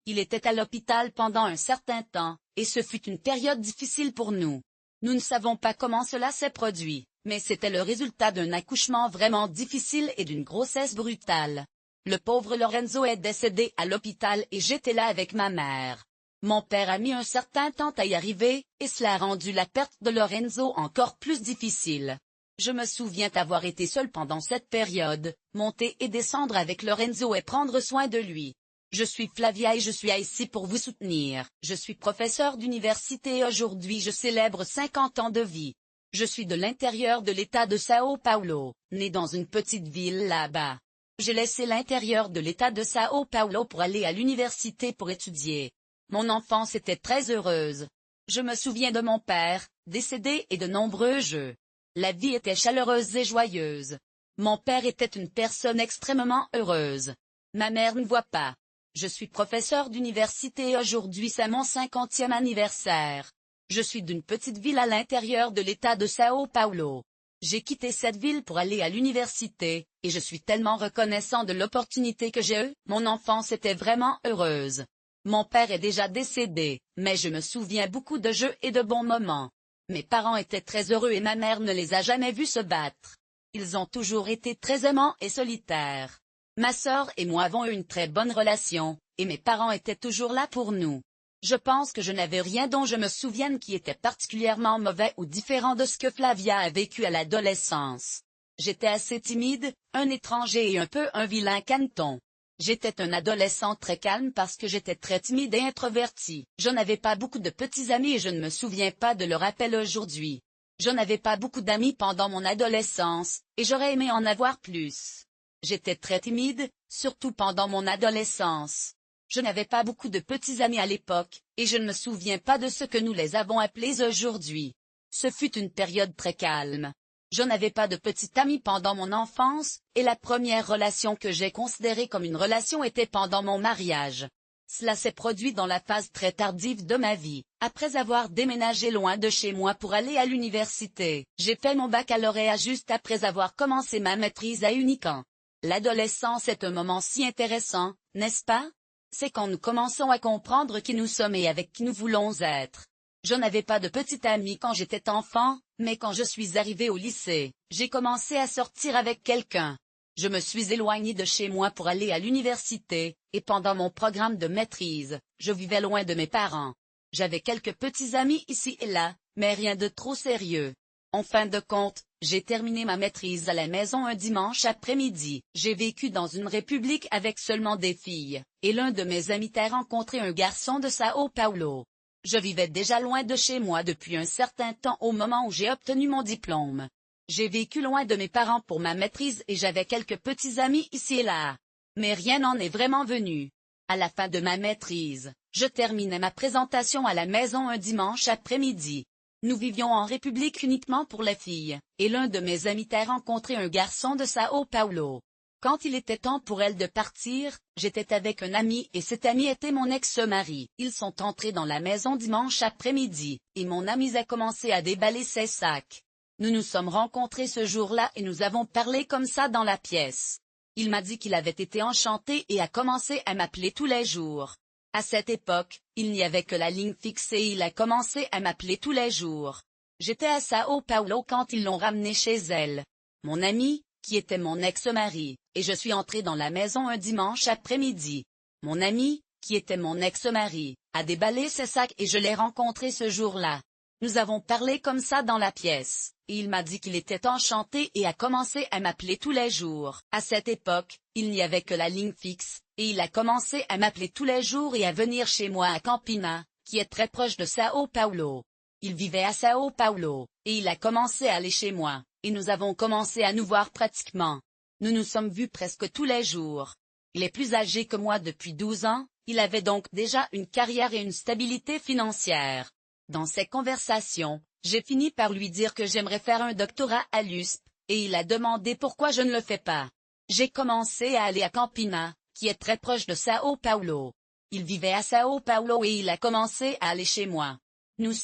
Il était à l'hôpital pendant un certain temps, et ce fut une période difficile pour nous. Nous ne savons pas comment cela s'est produit, mais c'était le résultat d'un accouchement vraiment difficile et d'une grossesse brutale. Le pauvre Lorenzo est décédé à l'hôpital et j'étais là avec ma mère. Mon père a mis un certain temps à y arriver, et cela a rendu la perte de Lorenzo encore plus difficile. Je me souviens avoir été seul pendant cette période, monter et descendre avec Lorenzo et prendre soin de lui. Je suis Flavia et je suis ici pour vous soutenir. Je suis professeur d'université et aujourd'hui je célèbre 50 ans de vie. Je suis de l'intérieur de l'État de Sao Paulo, né dans une petite ville là-bas. J'ai laissé l'intérieur de l'État de Sao Paulo pour aller à l'université pour étudier. Mon enfance était très heureuse. Je me souviens de mon père, décédé et de nombreux jeux. La vie était chaleureuse et joyeuse. Mon père était une personne extrêmement heureuse. Ma mère ne voit pas. Je suis professeur d'université et aujourd'hui c'est mon 50e anniversaire. Je suis d'une petite ville à l'intérieur de l'État de Sao Paulo. J'ai quitté cette ville pour aller à l'université, et je suis tellement reconnaissant de l'opportunité que j'ai eue. Mon enfance était vraiment heureuse. Mon père est déjà décédé, mais je me souviens beaucoup de jeux et de bons moments. Mes parents étaient très heureux et ma mère ne les a jamais vus se battre. Ils ont toujours été très aimants et solitaires. Ma sœur et moi avons eu une très bonne relation, et mes parents étaient toujours là pour nous. Je pense que je n'avais rien dont je me souvienne qui était particulièrement mauvais ou différent de ce que Flavia a vécu à l'adolescence. J'étais assez timide, un étranger et un peu un vilain caneton. J'étais un adolescent très calme parce que j'étais très timide et introverti. Je n'avais pas beaucoup de petits amis et je ne me souviens pas de leur appel aujourd'hui. Je n'avais pas beaucoup d'amis pendant mon adolescence, et j'aurais aimé en avoir plus. J'étais très timide, surtout pendant mon adolescence. Je n'avais pas beaucoup de petits amis à l'époque, et je ne me souviens pas de ce que nous les avons appelés aujourd'hui. Ce fut une période très calme. Je n'avais pas de petits amis pendant mon enfance, et la première relation que j'ai considérée comme une relation était pendant mon mariage. Cela s'est produit dans la phase très tardive de ma vie, après avoir déménagé loin de chez moi pour aller à l'université. J'ai fait mon baccalauréat juste après avoir commencé ma maîtrise à Unicamp. L'adolescence est un moment si intéressant, n'est-ce pas? C'est quand nous commençons à comprendre qui nous sommes et avec qui nous voulons être. Je n'avais pas de petit ami quand j'étais enfant, mais quand je suis arrivé au lycée, j'ai commencé à sortir avec quelqu'un. Je me suis éloigné de chez moi pour aller à l'université, et pendant mon programme de maîtrise, je vivais loin de mes parents. J'avais quelques petits amis ici et là, mais rien de trop sérieux. En fin de compte, j'ai terminé ma maîtrise à la maison un dimanche après-midi. J'ai vécu dans une république avec seulement des filles, et l'un de mes amis a rencontré un garçon de Sao Paulo. Je vivais déjà loin de chez moi depuis un certain temps au moment où j'ai obtenu mon diplôme. J'ai vécu loin de mes parents pour ma maîtrise et j'avais quelques petits amis ici et là. Mais rien n'en est vraiment venu. À la fin de ma maîtrise, je terminais ma présentation à la maison un dimanche après-midi. Nous vivions en République uniquement pour les filles, et l'un de mes amis a rencontré un garçon de Sao Paulo. Quand il était temps pour elle de partir, j'étais avec un ami et cet ami était mon ex-mari. Ils sont entrés dans la maison dimanche après-midi, et mon ami a commencé à déballer ses sacs. Nous nous sommes rencontrés ce jour-là et nous avons parlé comme ça dans la pièce. Il m'a dit qu'il avait été enchanté et a commencé à m'appeler tous les jours. À cette époque, il n'y avait que la ligne fixe et il a commencé à m'appeler tous les jours. J'étais à Sao Paulo quand ils l'ont ramené chez elle. Mon ami, qui était mon ex-mari, et je suis entré dans la maison un dimanche après-midi. Mon ami, qui était mon ex-mari, a déballé ses sacs et je l'ai rencontré ce jour-là. Nous avons parlé comme ça dans la pièce, et il m'a dit qu'il était enchanté et a commencé à m'appeler tous les jours. À cette époque, il n'y avait que la ligne fixe, et il a commencé à m'appeler tous les jours et à venir chez moi à Campina, qui est très proche de Sao Paulo. Il vivait à Sao Paulo, et il a commencé à aller chez moi, et nous avons commencé à nous voir pratiquement. Nous nous sommes vus presque tous les jours. Il est plus âgé que moi depuis 12 ans, il avait donc déjà une carrière et une stabilité financière. Dans ces conversations, j'ai fini par lui dire que j'aimerais faire un doctorat à l'USP, et il a demandé pourquoi je ne le fais pas. J'ai commencé à aller à Campina, qui est très proche de Sao Paulo. Il vivait à Sao Paulo et il a commencé à aller chez moi. Nous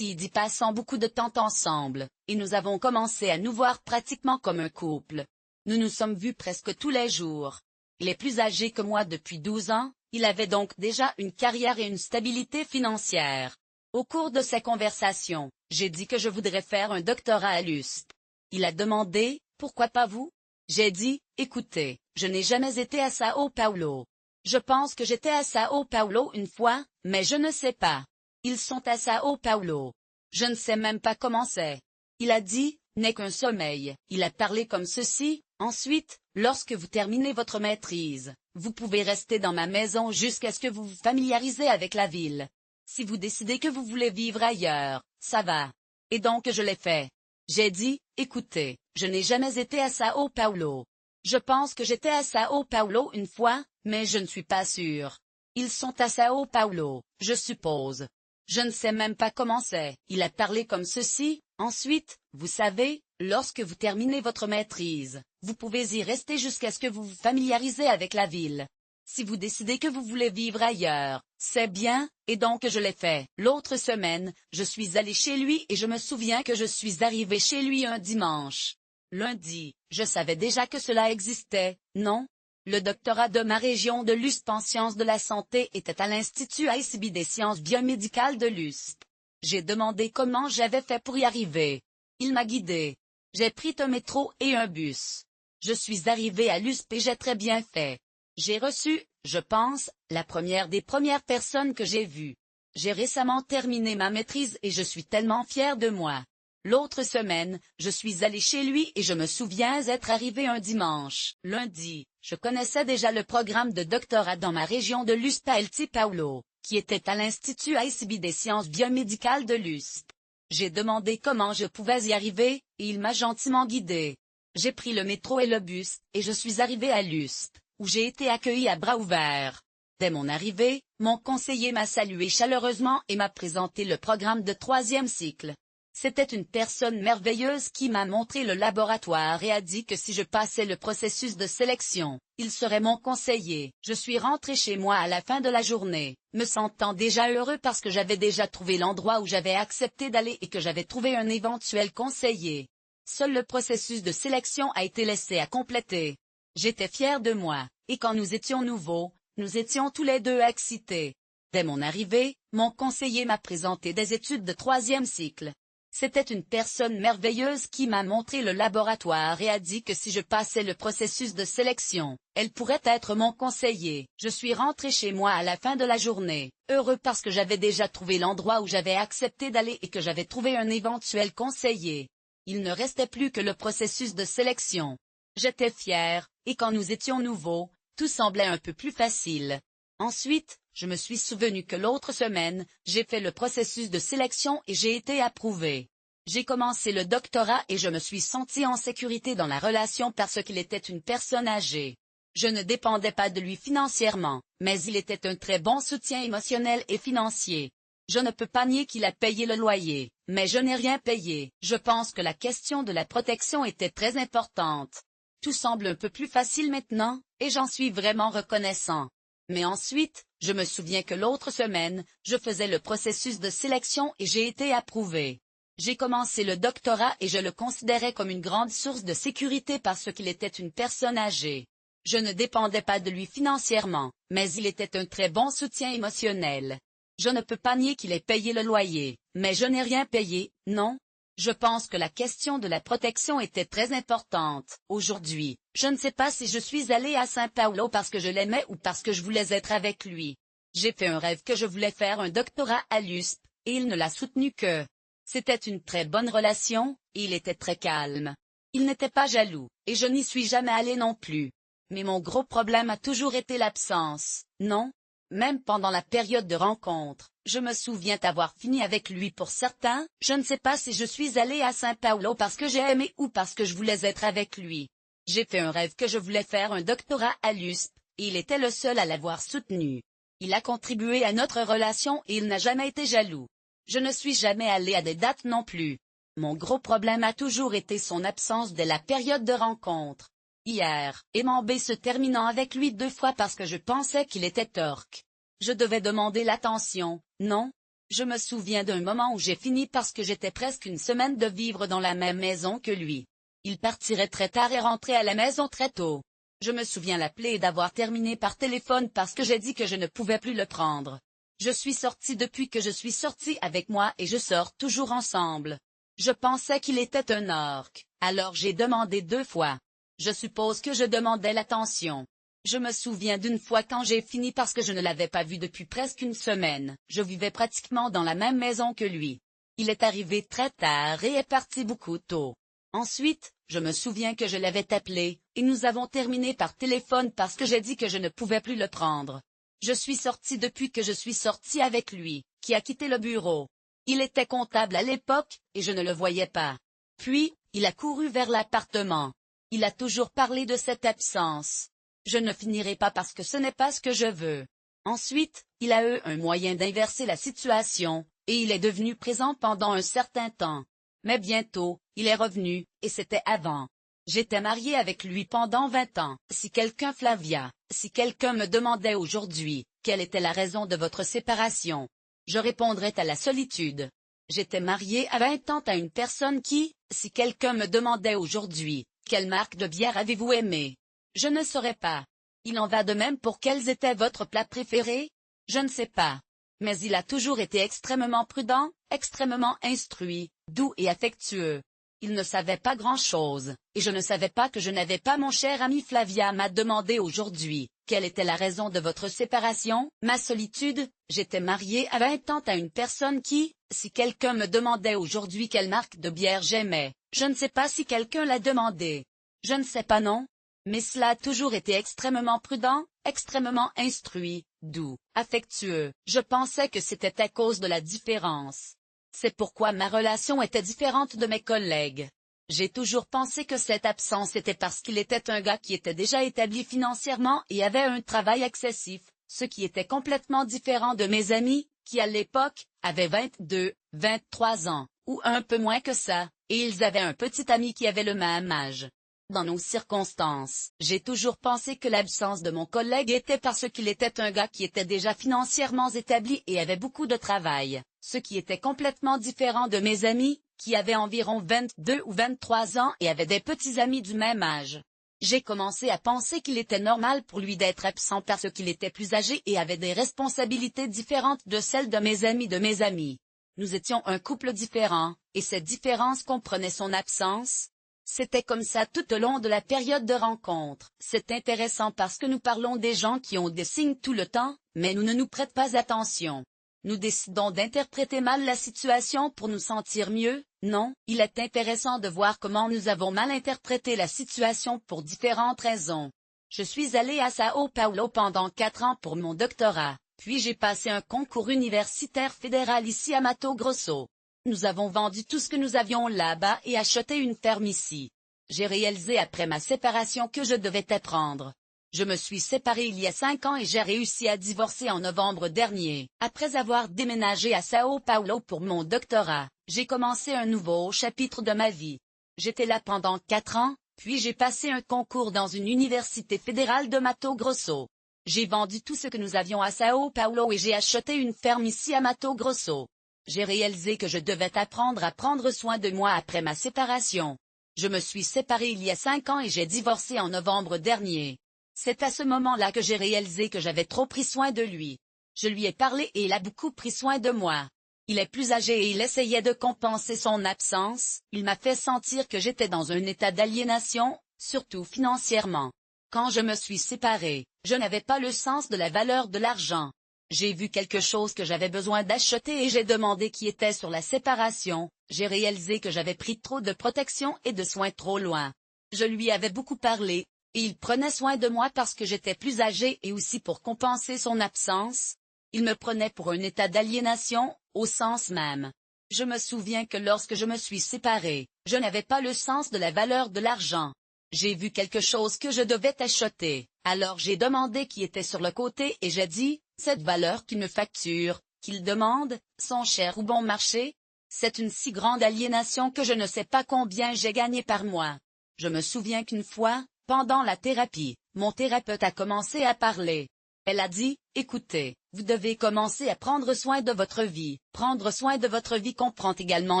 y passant beaucoup de temps ensemble, et nous avons commencé à nous voir pratiquement comme un couple. Nous nous sommes vus presque tous les jours. Il est plus âgé que moi depuis 12 ans, Il avait donc déjà une carrière et une stabilité financière. Au cours de ces conversations, j'ai dit que je voudrais faire un doctorat à l'USP. Il a demandé, pourquoi pas vous? J'ai dit, écoutez, je n'ai jamais été à Sao Paulo. Je pense que j'étais à Sao Paulo une fois, mais je ne sais pas. Ils sont à Sao Paulo. Je ne sais même pas comment c'est. Il a dit, n'est qu'un sommeil. Il a parlé comme ceci, ensuite, lorsque vous terminez votre maîtrise, vous pouvez rester dans ma maison jusqu'à ce que vous vous familiarisez avec la ville. Si vous décidez que vous voulez vivre ailleurs, ça va. Et donc je l'ai fait. J'ai dit, écoutez, je n'ai jamais été à Sao Paulo. Je pense que j'étais à Sao Paulo une fois, mais je ne suis pas sûr. Ils sont à Sao Paulo, je suppose. Je ne sais même pas comment c'est. Il a parlé comme ceci, ensuite, vous savez, lorsque vous terminez votre maîtrise, vous pouvez y rester jusqu'à ce que vous vous familiarisez avec la ville. Si vous décidez que vous voulez vivre ailleurs, c'est bien, et donc je l'ai fait. L'autre semaine, je suis allé chez lui et je me souviens que je suis arrivé chez lui un dimanche. Lundi, je savais déjà que cela existait, non? Le doctorat de ma région de l'USP en sciences de la santé était à l'Institut ICB des sciences biomédicales de l'USP. J'ai demandé comment j'avais fait pour y arriver. Il m'a guidé. J'ai pris un métro et un bus. Je suis arrivé à l'USP et j'ai très bien fait. J'ai reçu, je pense, la première des premières personnes que j'ai vues. J'ai récemment terminé ma maîtrise et je suis tellement fier de moi. L'autre semaine, je suis allé chez lui et je me souviens être arrivé un dimanche. Lundi, je connaissais déjà le programme de doctorat dans ma région de l'USP à El Paulo, qui était à l'Institut ICB des sciences biomédicales de l'USP. J'ai demandé comment je pouvais y arriver, et il m'a gentiment guidé. J'ai pris le métro et le bus, et je suis arrivé à l'USP, où j'ai été accueilli à bras ouverts. Dès mon arrivée, mon conseiller m'a salué chaleureusement et m'a présenté le programme de 3e cycle. C'était une personne merveilleuse qui m'a montré le laboratoire et a dit que si je passais le processus de sélection, il serait mon conseiller. Je suis rentré chez moi à la fin de la journée, me sentant déjà heureux parce que j'avais déjà trouvé l'endroit où j'avais accepté d'aller et que j'avais trouvé un éventuel conseiller. Seul le processus de sélection a été laissé à compléter. J'étais fier de moi, et quand nous étions nouveaux, nous étions tous les deux excités. Dès mon arrivée, mon conseiller m'a présenté des études de 3e cycle. C'était une personne merveilleuse qui m'a montré le laboratoire et a dit que si je passais le processus de sélection, elle pourrait être mon conseiller. Je suis rentré chez moi à la fin de la journée, heureux parce que j'avais déjà trouvé l'endroit où j'avais accepté d'aller et que j'avais trouvé un éventuel conseiller. Il ne restait plus que le processus de sélection. J'étais fier, et quand nous étions nouveaux, tout semblait un peu plus facile. Ensuite, je me suis souvenu que l'autre semaine, j'ai fait le processus de sélection et j'ai été approuvé. J'ai commencé le doctorat et je me suis senti en sécurité dans la relation parce qu'il était une personne âgée. Je ne dépendais pas de lui financièrement, mais il était un très bon soutien émotionnel et financier. Je ne peux pas nier qu'il a payé le loyer, mais je n'ai rien payé. Je pense que la question de la protection était très importante. Tout semble un peu plus facile maintenant, et j'en suis vraiment reconnaissant. Mais ensuite, je me souviens que l'autre semaine, je faisais le processus de sélection et j'ai été approuvé. J'ai commencé le doctorat et je le considérais comme une grande source de sécurité parce qu'il était une personne âgée. Je ne dépendais pas de lui financièrement, mais il était un très bon soutien émotionnel. Je ne peux pas nier qu'il ait payé le loyer, mais je n'ai rien payé, non? Je pense que la question de la protection était très importante. Aujourd'hui, je ne sais pas si je suis allé à São Paulo parce que je l'aimais ou parce que je voulais être avec lui. J'ai fait un rêve que je voulais faire un doctorat à l'USP, et il ne l'a soutenu que. C'était une très bonne relation, et il était très calme. Il n'était pas jaloux, et je n'y suis jamais allé non plus. Mais mon gros problème a toujours été l'absence, non? Même pendant la période de rencontre, je me souviens avoir fini avec lui pour certains, je ne sais pas si je suis allé à São Paulo parce que j'ai aimé ou parce que je voulais être avec lui. J'ai fait un rêve que je voulais faire un doctorat à l'USP, et il était le seul à l'avoir soutenu. Il a contribué à notre relation et il n'a jamais été jaloux. Je ne suis jamais allé à des dates non plus. Mon gros problème a toujours été son absence dès la période de rencontre. Hier, aimant B se terminant avec lui 2 fois parce que je pensais qu'il était torque. Je devais demander l'attention, non? Je me souviens d'un moment où j'ai fini parce que j'étais presque une semaine de vivre dans la même maison que lui. Il partirait très tard et rentrait à la maison très tôt. Je me souviens l'appeler et d'avoir terminé par téléphone parce que j'ai dit que je ne pouvais plus le prendre. Je suis sortie depuis que je suis sortie avec moi et je sors toujours ensemble. Je pensais qu'il était un orc, alors j'ai demandé 2 fois. Je suppose que je demandais l'attention. Je me souviens d'une fois quand j'ai fini parce que je ne l'avais pas vu depuis presque une semaine. Je vivais pratiquement dans la même maison que lui. Il est arrivé très tard et est parti beaucoup tôt. Ensuite, je me souviens que je l'avais appelé, et nous avons terminé par téléphone parce que j'ai dit que je ne pouvais plus le prendre. Je suis sortie depuis que je suis sortie avec lui, qui a quitté le bureau. Il était comptable à l'époque, et je ne le voyais pas. Puis, il a couru vers l'appartement. Il a toujours parlé de cette absence. Je ne finirai pas parce que ce n'est pas ce que je veux. Ensuite, il a eu un moyen d'inverser la situation, et il est devenu présent pendant un certain temps. Mais bientôt, il est revenu, et c'était avant. J'étais mariée avec lui pendant 20 ans. Si quelqu'un me demandait aujourd'hui, quelle était la raison de votre séparation, je répondrais à la solitude. J'étais mariée à 20 ans à une personne si quelqu'un me demandait aujourd'hui, quelle marque de bière avez-vous aimé? Je ne saurais pas. Il en va de même pour quels étaient votre plat préféré? Je ne sais pas. Mais il a toujours été extrêmement prudent, extrêmement instruit, doux et affectueux. Il ne savait pas grand-chose, et je ne savais pas que je n'avais pas. Mon cher ami Flavia m'a demandé aujourd'hui, quelle était la raison de votre séparation? Ma solitude. J'étais mariée à 20 ans à une personne si quelqu'un me demandait aujourd'hui quelle marque de bière j'aimais, je ne sais pas si quelqu'un l'a demandé. Je ne sais pas non. Mais cela a toujours été extrêmement prudent, extrêmement instruit, doux, affectueux. Je pensais que c'était à cause de la différence. C'est pourquoi ma relation était différente de mes collègues. J'ai toujours pensé que cette absence était parce qu'il était un gars qui était déjà établi financièrement et avait un travail excessif, ce qui était complètement différent de mes amis, qui à l'époque, avaient 22, 23 ans, ou un peu moins que ça, et ils avaient un petit ami qui avait le même âge. Dans nos circonstances, j'ai toujours pensé que l'absence de mon collègue était parce qu'il était un gars qui était déjà financièrement établi et avait beaucoup de travail, ce qui était complètement différent de mes amis, qui avaient environ 22 ou 23 ans et avaient des petits amis du même âge. J'ai commencé à penser qu'il était normal pour lui d'être absent parce qu'il était plus âgé et avait des responsabilités différentes de celles de mes amis. Nous étions un couple différent, et cette différence comprenait son absence. C'était comme ça tout au long de la période de rencontre. C'est intéressant parce que nous parlons des gens qui ont des signes tout le temps, mais nous ne nous prêtons pas attention. Nous décidons d'interpréter mal la situation pour nous sentir mieux, non? Il est intéressant de voir comment nous avons mal interprété la situation pour différentes raisons. Je suis allée à Sao Paulo pendant 4 ans pour mon doctorat, puis j'ai passé un concours universitaire fédéral ici à Mato Grosso. Nous avons vendu tout ce que nous avions là-bas et acheté une ferme ici. J'ai réalisé après ma séparation que je devais apprendre. Je me suis séparée il y a 5 ans et j'ai réussi à divorcer en novembre dernier. Après avoir déménagé à Sao Paulo pour mon doctorat, j'ai commencé un nouveau chapitre de ma vie. J'étais là pendant 4 ans, puis j'ai passé un concours dans une université fédérale de Mato Grosso. J'ai vendu tout ce que nous avions à Sao Paulo et j'ai acheté une ferme ici à Mato Grosso. J'ai réalisé que je devais apprendre à prendre soin de moi après ma séparation. Je me suis séparée il y a 5 ans et j'ai divorcé en novembre dernier. C'est à ce moment-là que j'ai réalisé que j'avais trop pris soin de lui. Je lui ai parlé et il a beaucoup pris soin de moi. Il est plus âgé et il essayait de compenser son absence. Il m'a fait sentir que j'étais dans un état d'aliénation, surtout financièrement. Quand je me suis séparée, je n'avais pas le sens de la valeur de l'argent. J'ai vu quelque chose que j'avais besoin d'acheter et j'ai demandé qui était sur la séparation. J'ai réalisé que j'avais pris trop de protection et de soins trop loin. Je lui avais beaucoup parlé, et il prenait soin de moi parce que j'étais plus âgée et aussi pour compenser son absence. Il me prenait pour un état d'aliénation, au sens même. Je me souviens que lorsque je me suis séparée, je n'avais pas le sens de la valeur de l'argent. J'ai vu quelque chose que je devais acheter, alors j'ai demandé qui était sur le côté et j'ai dit, cette valeur qu'il me facture, qu'il demande, sont chères ou bon marché? C'est une si grande aliénation que je ne sais pas combien j'ai gagné par mois. Je me souviens qu'une fois, pendant la thérapie, mon thérapeute a commencé à parler. Elle a dit, écoutez, vous devez commencer à prendre soin de votre vie. Prendre soin de votre vie comprend également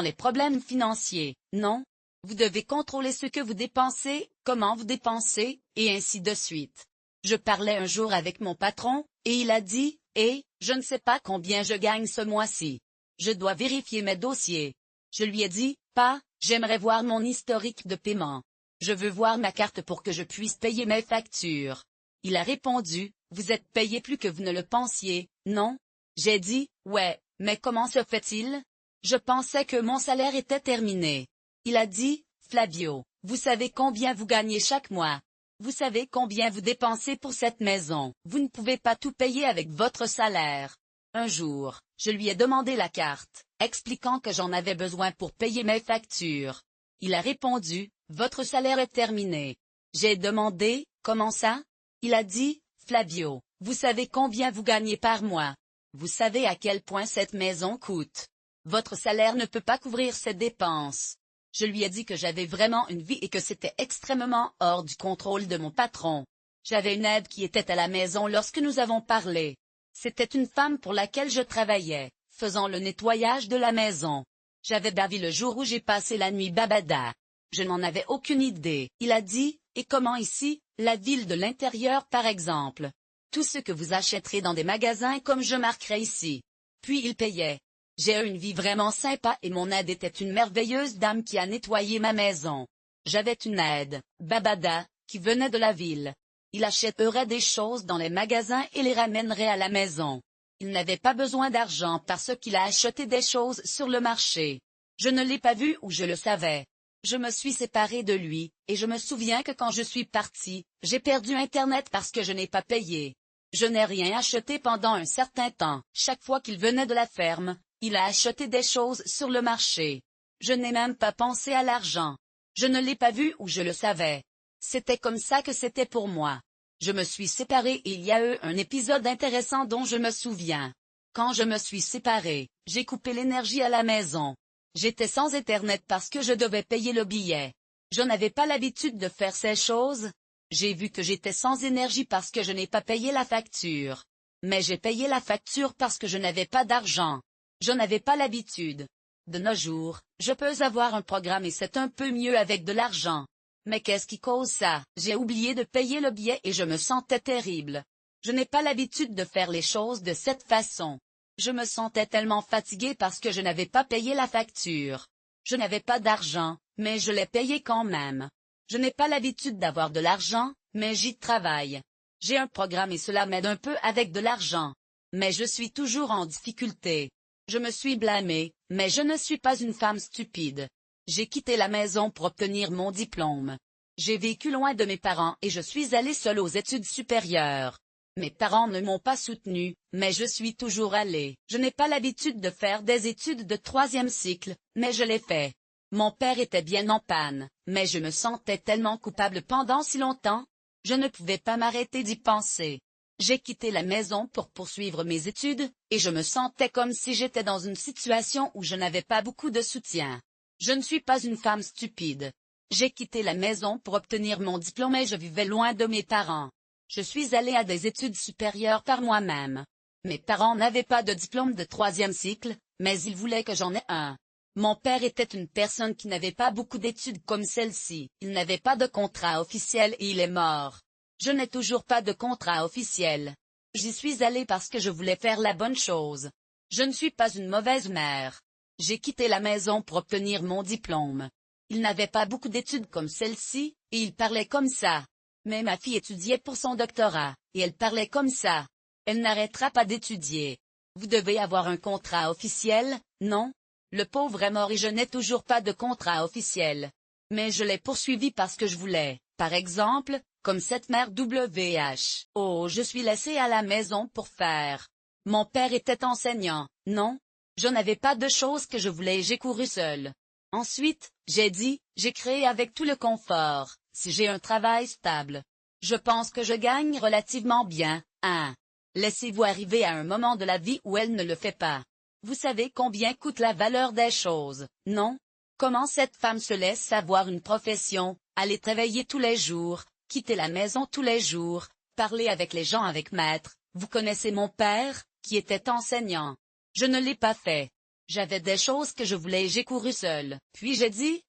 les problèmes financiers, non? Vous devez contrôler ce que vous dépensez, comment vous dépensez, et ainsi de suite. Je parlais un jour avec mon patron, et il a dit, « je ne sais pas combien je gagne ce mois-ci. Je dois vérifier mes dossiers. » Je lui ai dit, « Pas, j'aimerais voir mon historique de paiement. Je veux voir ma carte pour que je puisse payer mes factures. » Il a répondu, « Vous êtes payé plus que vous ne le pensiez, non? » J'ai dit, « Ouais, mais comment se fait-il? Je pensais que mon salaire était terminé. » Il a dit, « Flavio, vous savez combien vous gagnez chaque mois? Vous savez combien vous dépensez pour cette maison. Vous ne pouvez pas tout payer avec votre salaire. » Un jour, je lui ai demandé la carte, expliquant que j'en avais besoin pour payer mes factures. Il a répondu, « Votre salaire est terminé. » J'ai demandé, « Comment ça? » Il a dit, « Flavio, vous savez combien vous gagnez par mois. Vous savez à quel point cette maison coûte. Votre salaire ne peut pas couvrir ces dépenses. » Je lui ai dit que j'avais vraiment une vie et que c'était extrêmement hors du contrôle de mon patron. J'avais une aide qui était à la maison lorsque nous avons parlé. C'était une femme pour laquelle je travaillais, faisant le nettoyage de la maison. J'avais bavé le jour où j'ai passé la nuit Babada. Je n'en avais aucune idée. Il a dit, « Et comment ici, la ville de l'intérieur par exemple? Tout ce que vous achèterez dans des magasins comme je marquerai ici. » Puis il payait. J'ai eu une vie vraiment sympa et mon aide était une merveilleuse dame qui a nettoyé ma maison. J'avais une aide, Babada, qui venait de la ville. Il achèterait des choses dans les magasins et les ramènerait à la maison. Il n'avait pas besoin d'argent parce qu'il a acheté des choses sur le marché. Je ne l'ai pas vu ou je le savais. Je me suis séparée de lui, et je me souviens que quand je suis partie, j'ai perdu Internet parce que je n'ai pas payé. Je n'ai rien acheté pendant un certain temps. Chaque fois qu'il venait de la ferme, il a acheté des choses sur le marché. Je n'ai même pas pensé à l'argent. Je ne l'ai pas vu ou je le savais. C'était comme ça que c'était pour moi. Je me suis séparée et il y a eu un épisode intéressant dont je me souviens. Quand je me suis séparée, j'ai coupé l'énergie à la maison. J'étais sans Internet parce que je devais payer le billet. Je n'avais pas l'habitude de faire ces choses. J'ai vu que j'étais sans énergie parce que je n'ai pas payé la facture. Mais j'ai payé la facture parce que je n'avais pas d'argent. Je n'avais pas l'habitude. De nos jours, je peux avoir un programme et c'est un peu mieux avec de l'argent. Mais qu'est-ce qui cause ça? J'ai oublié de payer le billet et je me sentais terrible. Je n'ai pas l'habitude de faire les choses de cette façon. Je me sentais tellement fatiguée parce que je n'avais pas payé la facture. Je n'avais pas d'argent, mais je l'ai payé quand même. Je n'ai pas l'habitude d'avoir de l'argent, mais j'y travaille. J'ai un programme et cela m'aide un peu avec de l'argent. Mais je suis toujours en difficulté. Je me suis blâmée, mais je ne suis pas une femme stupide. J'ai quitté la maison pour obtenir mon diplôme. J'ai vécu loin de mes parents et je suis allée seule aux études supérieures. Mes parents ne m'ont pas soutenue, mais je suis toujours allée. Je n'ai pas l'habitude de faire des études de 3e cycle, mais je l'ai fait. Mon père était bien en panne, mais je me sentais tellement coupable pendant si longtemps. Je ne pouvais pas m'arrêter d'y penser. J'ai quitté la maison pour poursuivre mes études, et je me sentais comme si j'étais dans une situation où je n'avais pas beaucoup de soutien. Je ne suis pas une femme stupide. J'ai quitté la maison pour obtenir mon diplôme et je vivais loin de mes parents. Je suis allée à des études supérieures par moi-même. Mes parents n'avaient pas de diplôme de 3e cycle, mais ils voulaient que j'en ai un. Mon père était une personne qui n'avait pas beaucoup d'études comme celle-ci. Il n'avait pas de contrat officiel et il est mort. Je n'ai toujours pas de contrat officiel. J'y suis allée parce que je voulais faire la bonne chose. Je ne suis pas une mauvaise mère. J'ai quitté la maison pour obtenir mon diplôme. Il n'avait pas beaucoup d'études comme celle-ci, et il parlait comme ça. Mais ma fille étudiait pour son doctorat, et elle parlait comme ça. Elle n'arrêtera pas d'étudier. Vous devez avoir un contrat officiel, non? Le pauvre est mort et je n'ai toujours pas de contrat officiel. Mais je l'ai poursuivi parce que je voulais, par exemple, comme cette mère WH. Oh, je suis laissée à la maison pour faire. Mon père était enseignant, non? Je n'avais pas de choses que je voulais et j'ai couru seule. Ensuite, j'ai dit, j'ai créé avec tout le confort, si j'ai un travail stable. Je pense que je gagne relativement bien, hein? Laissez-vous arriver à un moment de la vie où elle ne le fait pas. Vous savez combien coûte la valeur des choses, non? Comment cette femme se laisse avoir une profession, aller travailler tous les jours, quitter la maison tous les jours, parler avec les gens avec maître. Vous connaissez mon père, qui était enseignant. Je ne l'ai pas fait. J'avais des choses que je voulais et j'ai couru seul. Puis j'ai dit,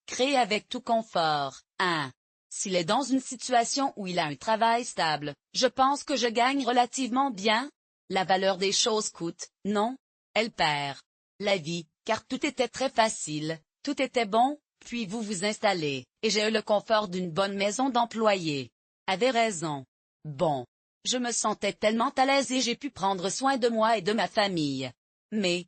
créer avec tout confort. 1. S'il est dans une situation où il a un travail stable, je pense que je gagne relativement bien. La valeur des choses coûte, non? Elle perd. La vie, car tout était très facile, tout était bon, puis vous vous installez, et j'ai eu le confort d'une bonne maison d'employés. Avez raison. Bon. Je me sentais tellement à l'aise et j'ai pu prendre soin de moi et de ma famille. Mais,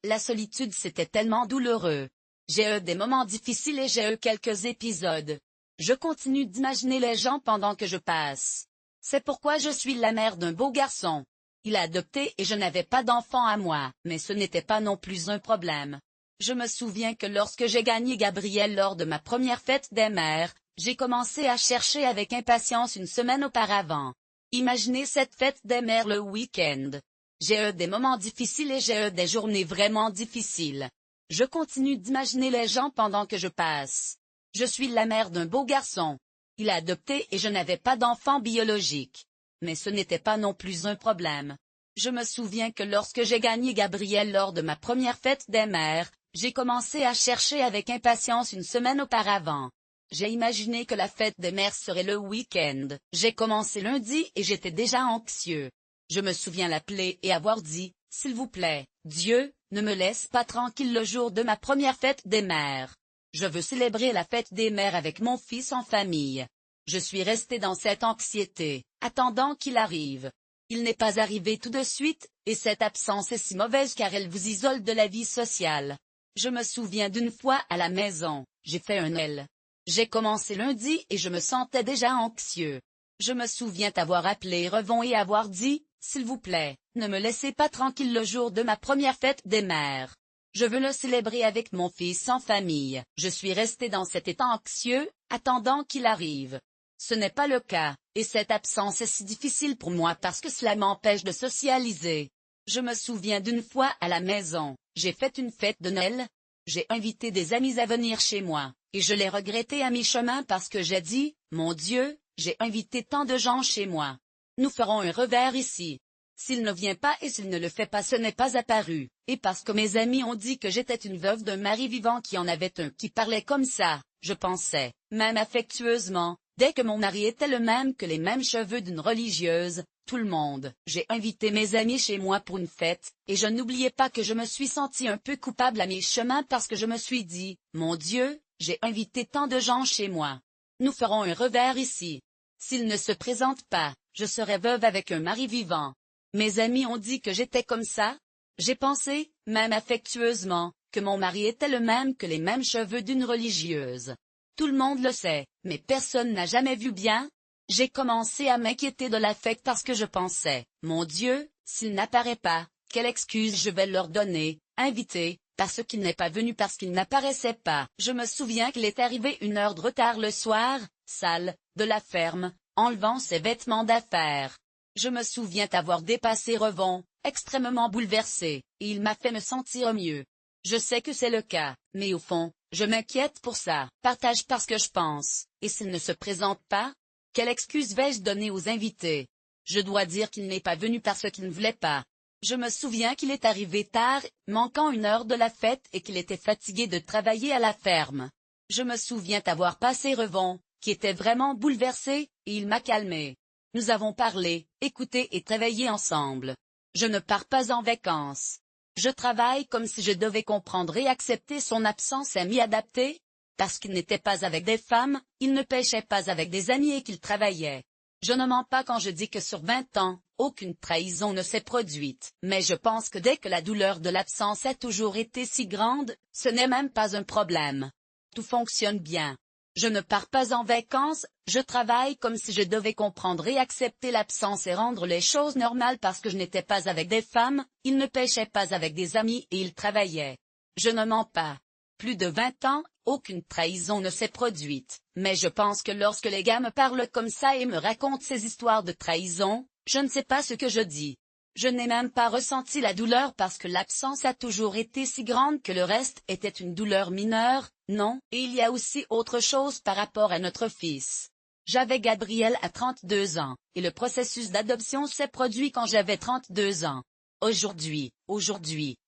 la solitude c'était tellement douloureux. J'ai eu des moments difficiles et j'ai eu quelques épisodes. Je continue d'imaginer les gens pendant que je passe. C'est pourquoi je suis la mère d'un beau garçon. Il a adopté et je n'avais pas d'enfant à moi, mais ce n'était pas non plus un problème. Je me souviens que lorsque j'ai gagné Gabriel lors de ma première fête des mères, j'ai commencé à chercher avec impatience une semaine auparavant. Imaginez cette fête des mères le week-end. J'ai eu des moments difficiles et j'ai eu des journées vraiment difficiles. Je continue d'imaginer les gens pendant que je passe. Je suis la mère d'un beau garçon. Il a adopté et je n'avais pas d'enfant biologique. Mais ce n'était pas non plus un problème. Je me souviens que lorsque j'ai gagné Gabriel lors de ma première fête des mères, j'ai commencé à chercher avec impatience une semaine auparavant. J'ai imaginé que la fête des mères serait le week-end. J'ai commencé lundi et j'étais déjà anxieux. Je me souviens l'appeler et avoir dit, « S'il vous plaît, Dieu, ne me laisse pas tranquille le jour de ma première fête des mères. Je veux célébrer la fête des mères avec mon fils en famille. » Je suis resté dans cette anxiété, attendant qu'il arrive. Il n'est pas arrivé tout de suite, et cette absence est si mauvaise car elle vous isole de la vie sociale. Je me souviens d'une fois à la maison, j'ai fait un L. J'ai commencé lundi et je me sentais déjà anxieux. Je me souviens avoir appelé Revon et avoir dit, « S'il vous plaît, ne me laissez pas tranquille le jour de ma première fête des mères. Je veux le célébrer avec mon fils en famille. » Je suis resté dans cet état anxieux, attendant qu'il arrive. Ce n'est pas le cas, et cette absence est si difficile pour moi parce que cela m'empêche de socialiser. Je me souviens d'une fois à la maison, j'ai fait une fête de Noël. J'ai invité des amis à venir chez moi, et je l'ai regretté à mi-chemin parce que j'ai dit, « Mon Dieu, j'ai invité tant de gens chez moi. Nous ferons un revers ici. » S'il ne vient pas et s'il ne le fait pas ce n'est pas apparu, et parce que mes amis ont dit que j'étais une veuve d'un mari vivant qui en avait un qui parlait comme ça, je pensais, même affectueusement, dès que mon mari était le même que les mêmes cheveux d'une religieuse, tout le monde. J'ai invité mes amis chez moi pour une fête, et je n'oubliais pas que je me suis senti un peu coupable à mi-chemin parce que je me suis dit, « Mon Dieu, j'ai invité tant de gens chez moi. Nous ferons un revers ici. S'il ne se présente pas, je serai veuve avec un mari vivant. » Mes amis ont dit que j'étais comme ça. J'ai pensé, même affectueusement, que mon mari était le même que les mêmes cheveux d'une religieuse. Tout le monde le sait, mais personne n'a jamais vu bien. J'ai commencé à m'inquiéter de la fête parce que je pensais, mon Dieu, s'il n'apparaît pas, quelle excuse je vais leur donner, inviter, parce qu'il n'est pas venu parce qu'il n'apparaissait pas. Je me souviens qu'il est arrivé 1 heure de retard le soir, sale, de la ferme, enlevant ses vêtements d'affaires. Je me souviens avoir dépassé Revon, extrêmement bouleversé, et il m'a fait me sentir mieux. Je sais que c'est le cas, mais au fond, je m'inquiète pour ça. Partage parce que je pense, et s'il ne se présente pas, quelle excuse vais-je donner aux invités? Je dois dire qu'il n'est pas venu parce qu'il ne voulait pas. Je me souviens qu'il est arrivé tard, manquant 1 heure de la fête et qu'il était fatigué de travailler à la ferme. Je me souviens avoir passé Revon, qui était vraiment bouleversé, et il m'a calmé. Nous avons parlé, écouté et travaillé ensemble. Je ne pars pas en vacances. Je travaille comme si je devais comprendre et accepter son absence et m'y adapter. Parce qu'il n'était pas avec des femmes, il ne pêchait pas avec des amis et qu'il travaillait. Je ne mens pas quand je dis que sur 20 ans, aucune trahison ne s'est produite. Mais je pense que dès que la douleur de l'absence a toujours été si grande, ce n'est même pas un problème. Tout fonctionne bien. Je ne pars pas en vacances, je travaille comme si je devais comprendre et accepter l'absence et rendre les choses normales parce que je n'étais pas avec des femmes, il ne pêchait pas avec des amis et il travaillait. Je ne mens pas. Plus de 20 ans, aucune trahison ne s'est produite, mais je pense que lorsque les gars me parlent comme ça et me racontent ces histoires de trahison, je ne sais pas ce que je dis. Je n'ai même pas ressenti la douleur parce que l'absence a toujours été si grande que le reste était une douleur mineure, non, et il y a aussi autre chose par rapport à notre fils. J'avais Gabriel à 32 ans, et le processus d'adoption s'est produit quand j'avais 32 ans. Aujourd'hui,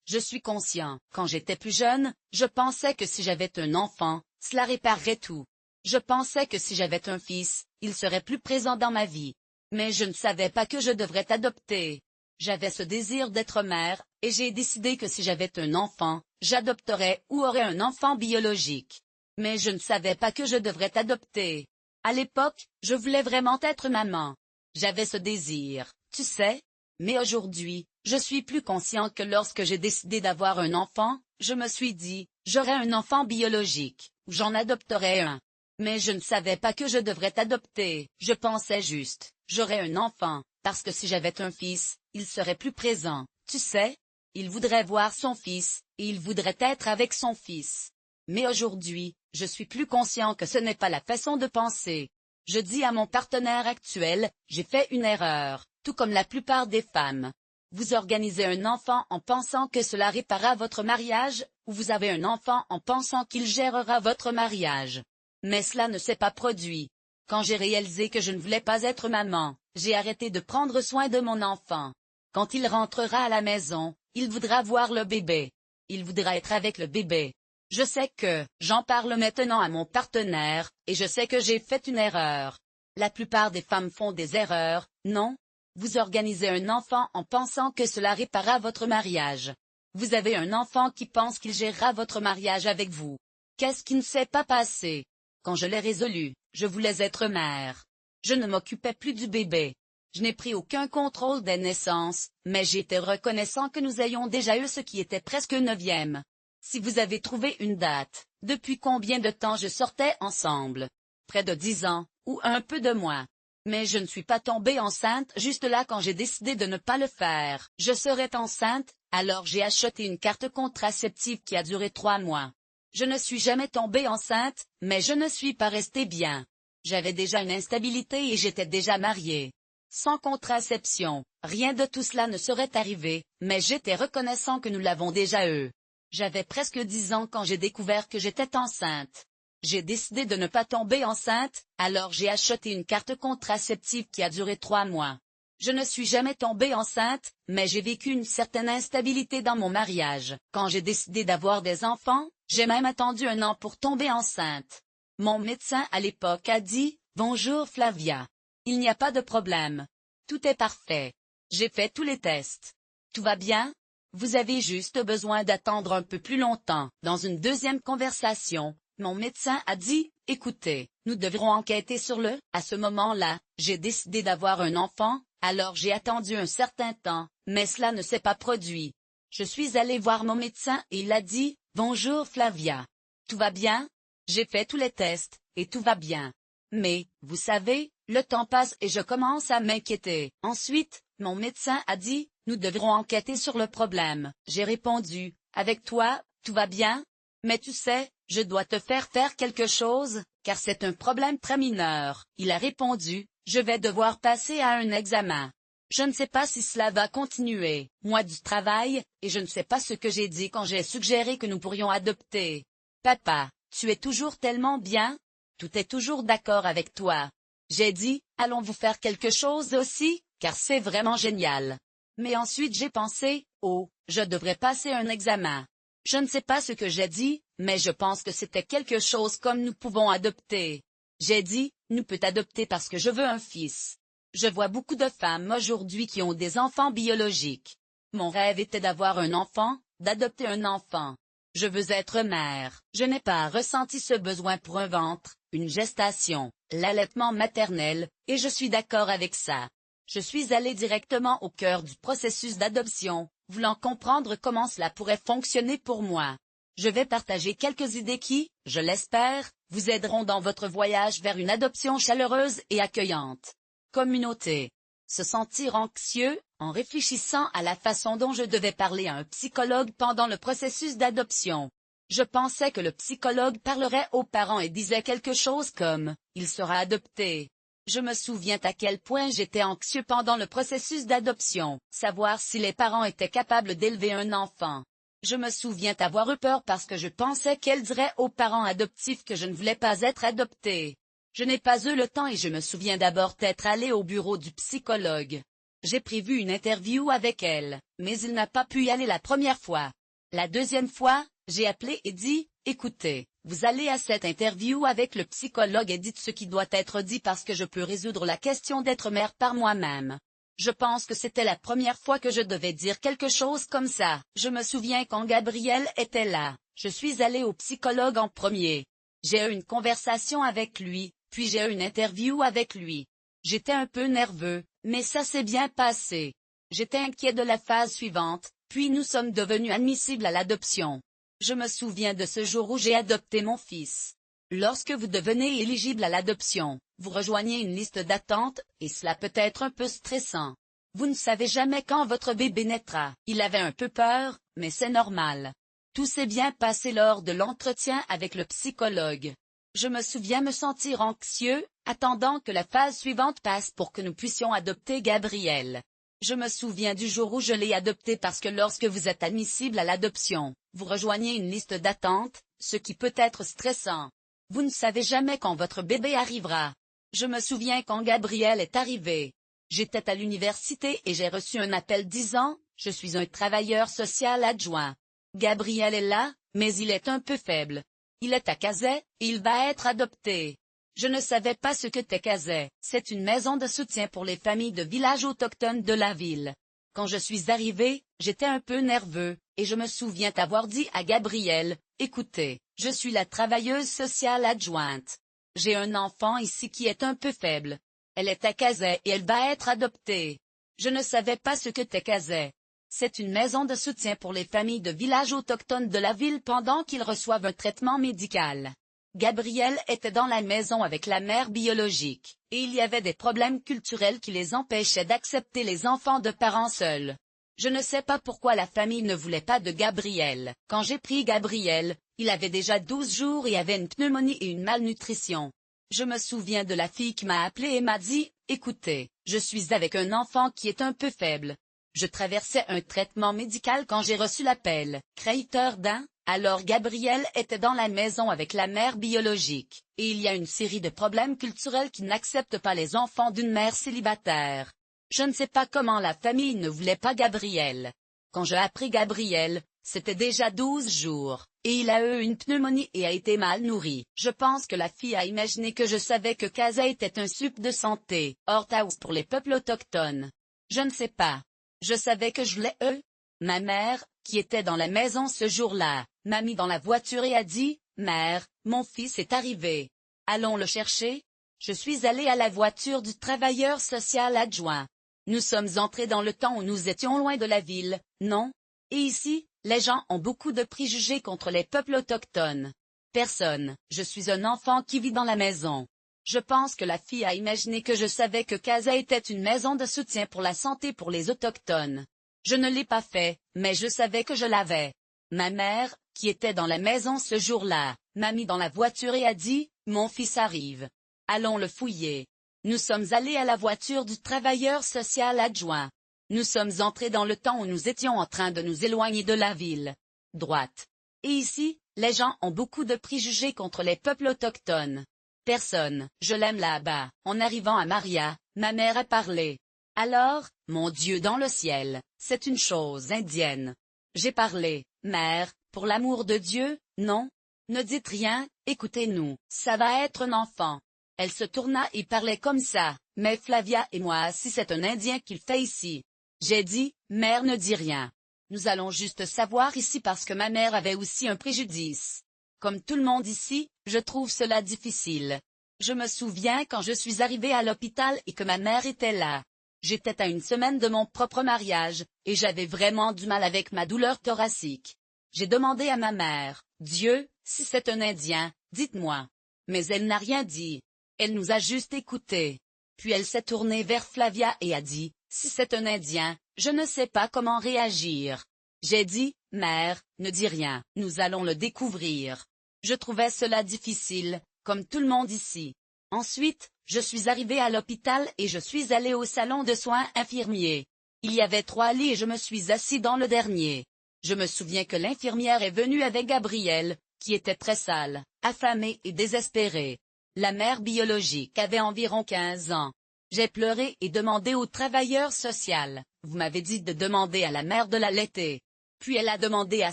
je suis conscient. Quand j'étais plus jeune, je pensais que si j'avais un enfant, cela réparerait tout. Je pensais que si j'avais un fils, il serait plus présent dans ma vie. Mais je ne savais pas que je devrais t'adopter. J'avais ce désir d'être mère, et j'ai décidé que si j'avais un enfant, j'adopterais ou aurais un enfant biologique. Mais je ne savais pas que je devrais t'adopter. À l'époque, je voulais vraiment être maman. J'avais ce désir, tu sais. Mais aujourd'hui, je suis plus conscient que lorsque j'ai décidé d'avoir un enfant, je me suis dit, j'aurai un enfant biologique, ou j'en adopterai un. Mais je ne savais pas que je devrais t'adopter. Je pensais juste, j'aurais un enfant, parce que si j'avais un fils, il serait plus présent, tu sais. Il voudrait voir son fils, et il voudrait être avec son fils. Mais aujourd'hui, je suis plus conscient que ce n'est pas la façon de penser. Je dis à mon partenaire actuel, j'ai fait une erreur, tout comme la plupart des femmes. Vous organisez un enfant en pensant que cela réparera votre mariage, ou vous avez un enfant en pensant qu'il gérera votre mariage. Mais cela ne s'est pas produit. Quand j'ai réalisé que je ne voulais pas être maman, j'ai arrêté de prendre soin de mon enfant. Quand il rentrera à la maison, il voudra voir le bébé. Il voudra être avec le bébé. Je sais que, j'en parle maintenant à mon partenaire, et je sais que j'ai fait une erreur. La plupart des femmes font des erreurs, non? Vous organisez un enfant en pensant que cela réparera votre mariage. Vous avez un enfant qui pense qu'il gérera votre mariage avec vous. Qu'est-ce qui ne s'est pas passé? Quand je l'ai résolu, je voulais être mère. Je ne m'occupais plus du bébé. Je n'ai pris aucun contrôle des naissances, mais j'étais reconnaissant que nous ayons déjà eu ce qui était presque 9e. Si vous avez trouvé une date, depuis combien de temps je sortais ensemble? Près de 10 ans, ou un peu de moins. Mais je ne suis pas tombée enceinte juste là quand j'ai décidé de ne pas le faire. Je serais enceinte, alors j'ai acheté une carte contraceptive qui a duré 3 mois. Je ne suis jamais tombée enceinte, mais je ne suis pas restée bien. J'avais déjà une instabilité et j'étais déjà mariée. Sans contraception, rien de tout cela ne serait arrivé, mais j'étais reconnaissant que nous l'avons déjà eu. J'avais presque 10 ans quand j'ai découvert que j'étais enceinte. J'ai décidé de ne pas tomber enceinte, alors j'ai acheté une carte contraceptive qui a duré 3 mois. Je ne suis jamais tombée enceinte, mais j'ai vécu une certaine instabilité dans mon mariage. Quand j'ai décidé d'avoir des enfants, j'ai même attendu 1 an pour tomber enceinte. Mon médecin à l'époque a dit, « Bonjour Flavia. Il n'y a pas de problème. Tout est parfait. J'ai fait tous les tests. Tout va bien? Vous avez juste besoin d'attendre un peu plus longtemps. » Dans une deuxième conversation, mon médecin a dit, « Écoutez, nous devrons enquêter sur le... » À ce moment-là, j'ai décidé d'avoir un enfant, alors j'ai attendu un certain temps, mais cela ne s'est pas produit. Je suis allée voir mon médecin et il a dit, « Bonjour Flavia. Tout va bien? J'ai fait tous les tests, et tout va bien. Mais, vous savez, le temps passe et je commence à m'inquiéter. » Ensuite, mon médecin a dit, « Nous devrons enquêter sur le problème. » J'ai répondu, « Avec toi, tout va bien? Mais tu sais, je dois te faire quelque chose, car c'est un problème très mineur. » Il a répondu, « Je vais devoir passer à un examen. Je ne sais pas si cela va continuer, moi du travail, et je ne sais pas ce que j'ai dit quand j'ai suggéré que nous pourrions adopter. Papa, tu es toujours tellement bien? Tout est toujours d'accord avec toi. » J'ai dit, « Allons-vous faire quelque chose aussi, car c'est vraiment génial. » Mais ensuite j'ai pensé, « Oh, je devrais passer un examen. » Je ne sais pas ce que j'ai dit, mais je pense que c'était quelque chose comme « Nous pouvons adopter. » J'ai dit, « Nous peut adopter parce que je veux un fils. » Je vois beaucoup de femmes aujourd'hui qui ont des enfants biologiques. Mon rêve était d'avoir un enfant, d'adopter un enfant. Je veux être mère. Je n'ai pas ressenti ce besoin pour un ventre, une gestation, l'allaitement maternel, et je suis d'accord avec ça. Je suis allée directement au cœur du processus d'adoption, voulant comprendre comment cela pourrait fonctionner pour moi. Je vais partager quelques idées qui, je l'espère, vous aideront dans votre voyage vers une adoption chaleureuse et accueillante. Communauté. Se sentir anxieux, en réfléchissant à la façon dont je devais parler à un psychologue pendant le processus d'adoption. Je pensais que le psychologue parlerait aux parents et disait quelque chose comme « Il sera adopté ». Je me souviens à quel point j'étais anxieux pendant le processus d'adoption, savoir si les parents étaient capables d'élever un enfant. Je me souviens avoir eu peur parce que je pensais qu'elle dirait aux parents adoptifs que je ne voulais pas être adoptée. Je n'ai pas eu le temps et je me souviens d'abord être allée au bureau du psychologue. J'ai prévu une interview avec elle, mais il n'a pas pu y aller la première fois. La deuxième fois, j'ai appelé et dit, écoutez, vous allez à cette interview avec le psychologue et dites ce qui doit être dit parce que je peux résoudre la question d'être mère par moi-même. Je pense que c'était la première fois que je devais dire quelque chose comme ça. Je me souviens quand Gabriel était là. Je suis allée au psychologue en premier. J'ai eu une conversation avec lui, puis j'ai eu une interview avec lui. J'étais un peu nerveux, mais ça s'est bien passé. J'étais inquiet de la phase suivante, puis nous sommes devenus admissibles à l'adoption. Je me souviens de ce jour où j'ai adopté mon fils. Lorsque vous devenez éligible à l'adoption, vous rejoignez une liste d'attente, et cela peut être un peu stressant. Vous ne savez jamais quand votre bébé naîtra. Il avait un peu peur, mais c'est normal. Tout s'est bien passé lors de l'entretien avec le psychologue. Je me souviens me sentir anxieux, attendant que la phase suivante passe pour que nous puissions adopter Gabriel. Je me souviens du jour où je l'ai adopté parce que lorsque vous êtes admissible à l'adoption, vous rejoignez une liste d'attente, ce qui peut être stressant. Vous ne savez jamais quand votre bébé arrivera. Je me souviens quand Gabriel est arrivé. J'étais à l'université et j'ai reçu un appel disant, je suis un travailleur social adjoint. Gabriel est là, mais il est un peu faible. Il est à Kazay, et il va être adopté. Je ne savais pas ce que t'es Kazay. C'est une maison de soutien pour les familles de villages autochtones de la ville. Quand je suis arrivé, j'étais un peu nerveux, et je me souviens t'avoir dit à Gabriel, écoutez, je suis la travailleuse sociale adjointe. J'ai un enfant ici qui est un peu faible. Elle est à Kazay et elle va être adoptée. Je ne savais pas ce que t'es Kazay. C'est une maison de soutien pour les familles de villages autochtones de la ville pendant qu'ils reçoivent un traitement médical. Gabriel était dans la maison avec la mère biologique, et il y avait des problèmes culturels qui les empêchaient d'accepter les enfants de parents seuls. Je ne sais pas pourquoi la famille ne voulait pas de Gabriel. Quand j'ai pris Gabriel, il avait déjà 12 jours et avait une pneumonie et une malnutrition. Je me souviens de la fille qui m'a appelé et m'a dit, écoutez, je suis avec un enfant qui est un peu faible. Je traversais un traitement médical quand j'ai reçu l'appel, créateur d'un. Alors Gabriel était dans la maison avec la mère biologique, et il y a une série de problèmes culturels qui n'acceptent pas les enfants d'une mère célibataire. Je ne sais pas comment la famille ne voulait pas Gabriel. Quand j'ai appris Gabriel, c'était déjà 12 jours, et il a eu une pneumonie et a été mal nourri. Je pense que la fille a imaginé que je savais que Kazay était un sup de santé, Horthouse pour les peuples autochtones. Je ne sais pas. Je savais que je l'ai eu. Ma mère, qui était dans la maison ce jour-là, m'a mis dans la voiture et a dit, « Mère, mon fils est arrivé. Allons le chercher ?» Je suis allée à la voiture du travailleur social adjoint. Nous sommes entrés dans le temps où nous étions loin de la ville, non? Et ici, les gens ont beaucoup de préjugés contre les peuples autochtones. Personne, je suis un enfant qui vit dans la maison. Je pense que la fille a imaginé que je savais que Kazay était une maison de soutien pour la santé pour les autochtones. Je ne l'ai pas fait, mais je savais que je l'avais. Ma mère, qui était dans la maison ce jour-là, m'a mis dans la voiture et a dit, « Mon fils arrive. Allons le fouiller. » Nous sommes allés à la voiture du travailleur social adjoint. Nous sommes entrés dans le temps où nous étions en train de nous éloigner de la ville. Droite. Et ici, les gens ont beaucoup de préjugés contre les peuples autochtones. Personne, je l'aime là-bas. En arrivant à Maria, ma mère a parlé. Alors, mon Dieu dans le ciel, c'est une chose indienne. J'ai parlé, mère, pour l'amour de Dieu, non? Ne dites rien, écoutez-nous, ça va être un enfant. Elle se tourna et parlait comme ça, mais Flavia et moi si c'est un Indien qu'il fait ici. J'ai dit, mère ne dis rien. Nous allons juste savoir ici parce que ma mère avait aussi un préjudice. Comme tout le monde ici, je trouve cela difficile. Je me souviens quand je suis arrivée à l'hôpital et que ma mère était là. J'étais à une semaine de mon propre mariage, et j'avais vraiment du mal avec ma douleur thoracique. J'ai demandé à ma mère, Dieu, si c'est un Indien, dites-moi. Mais elle n'a rien dit. Elle nous a juste écoutés. Puis elle s'est tournée vers Flavia et a dit, si c'est un Indien, je ne sais pas comment réagir. J'ai dit, mère, ne dis rien, nous allons le découvrir. Je trouvais cela difficile, comme tout le monde ici. Ensuite, je suis arrivée à l'hôpital et je suis allée au salon de soins infirmiers. Il y avait 3 lits et je me suis assis dans le dernier. Je me souviens que l'infirmière est venue avec Gabriel, qui était très sale, affamé et désespéré. La mère biologique avait environ 15 ans. J'ai pleuré et demandé au travailleur social, vous m'avez dit de demander à la mère de l'allaiter. Puis elle a demandé à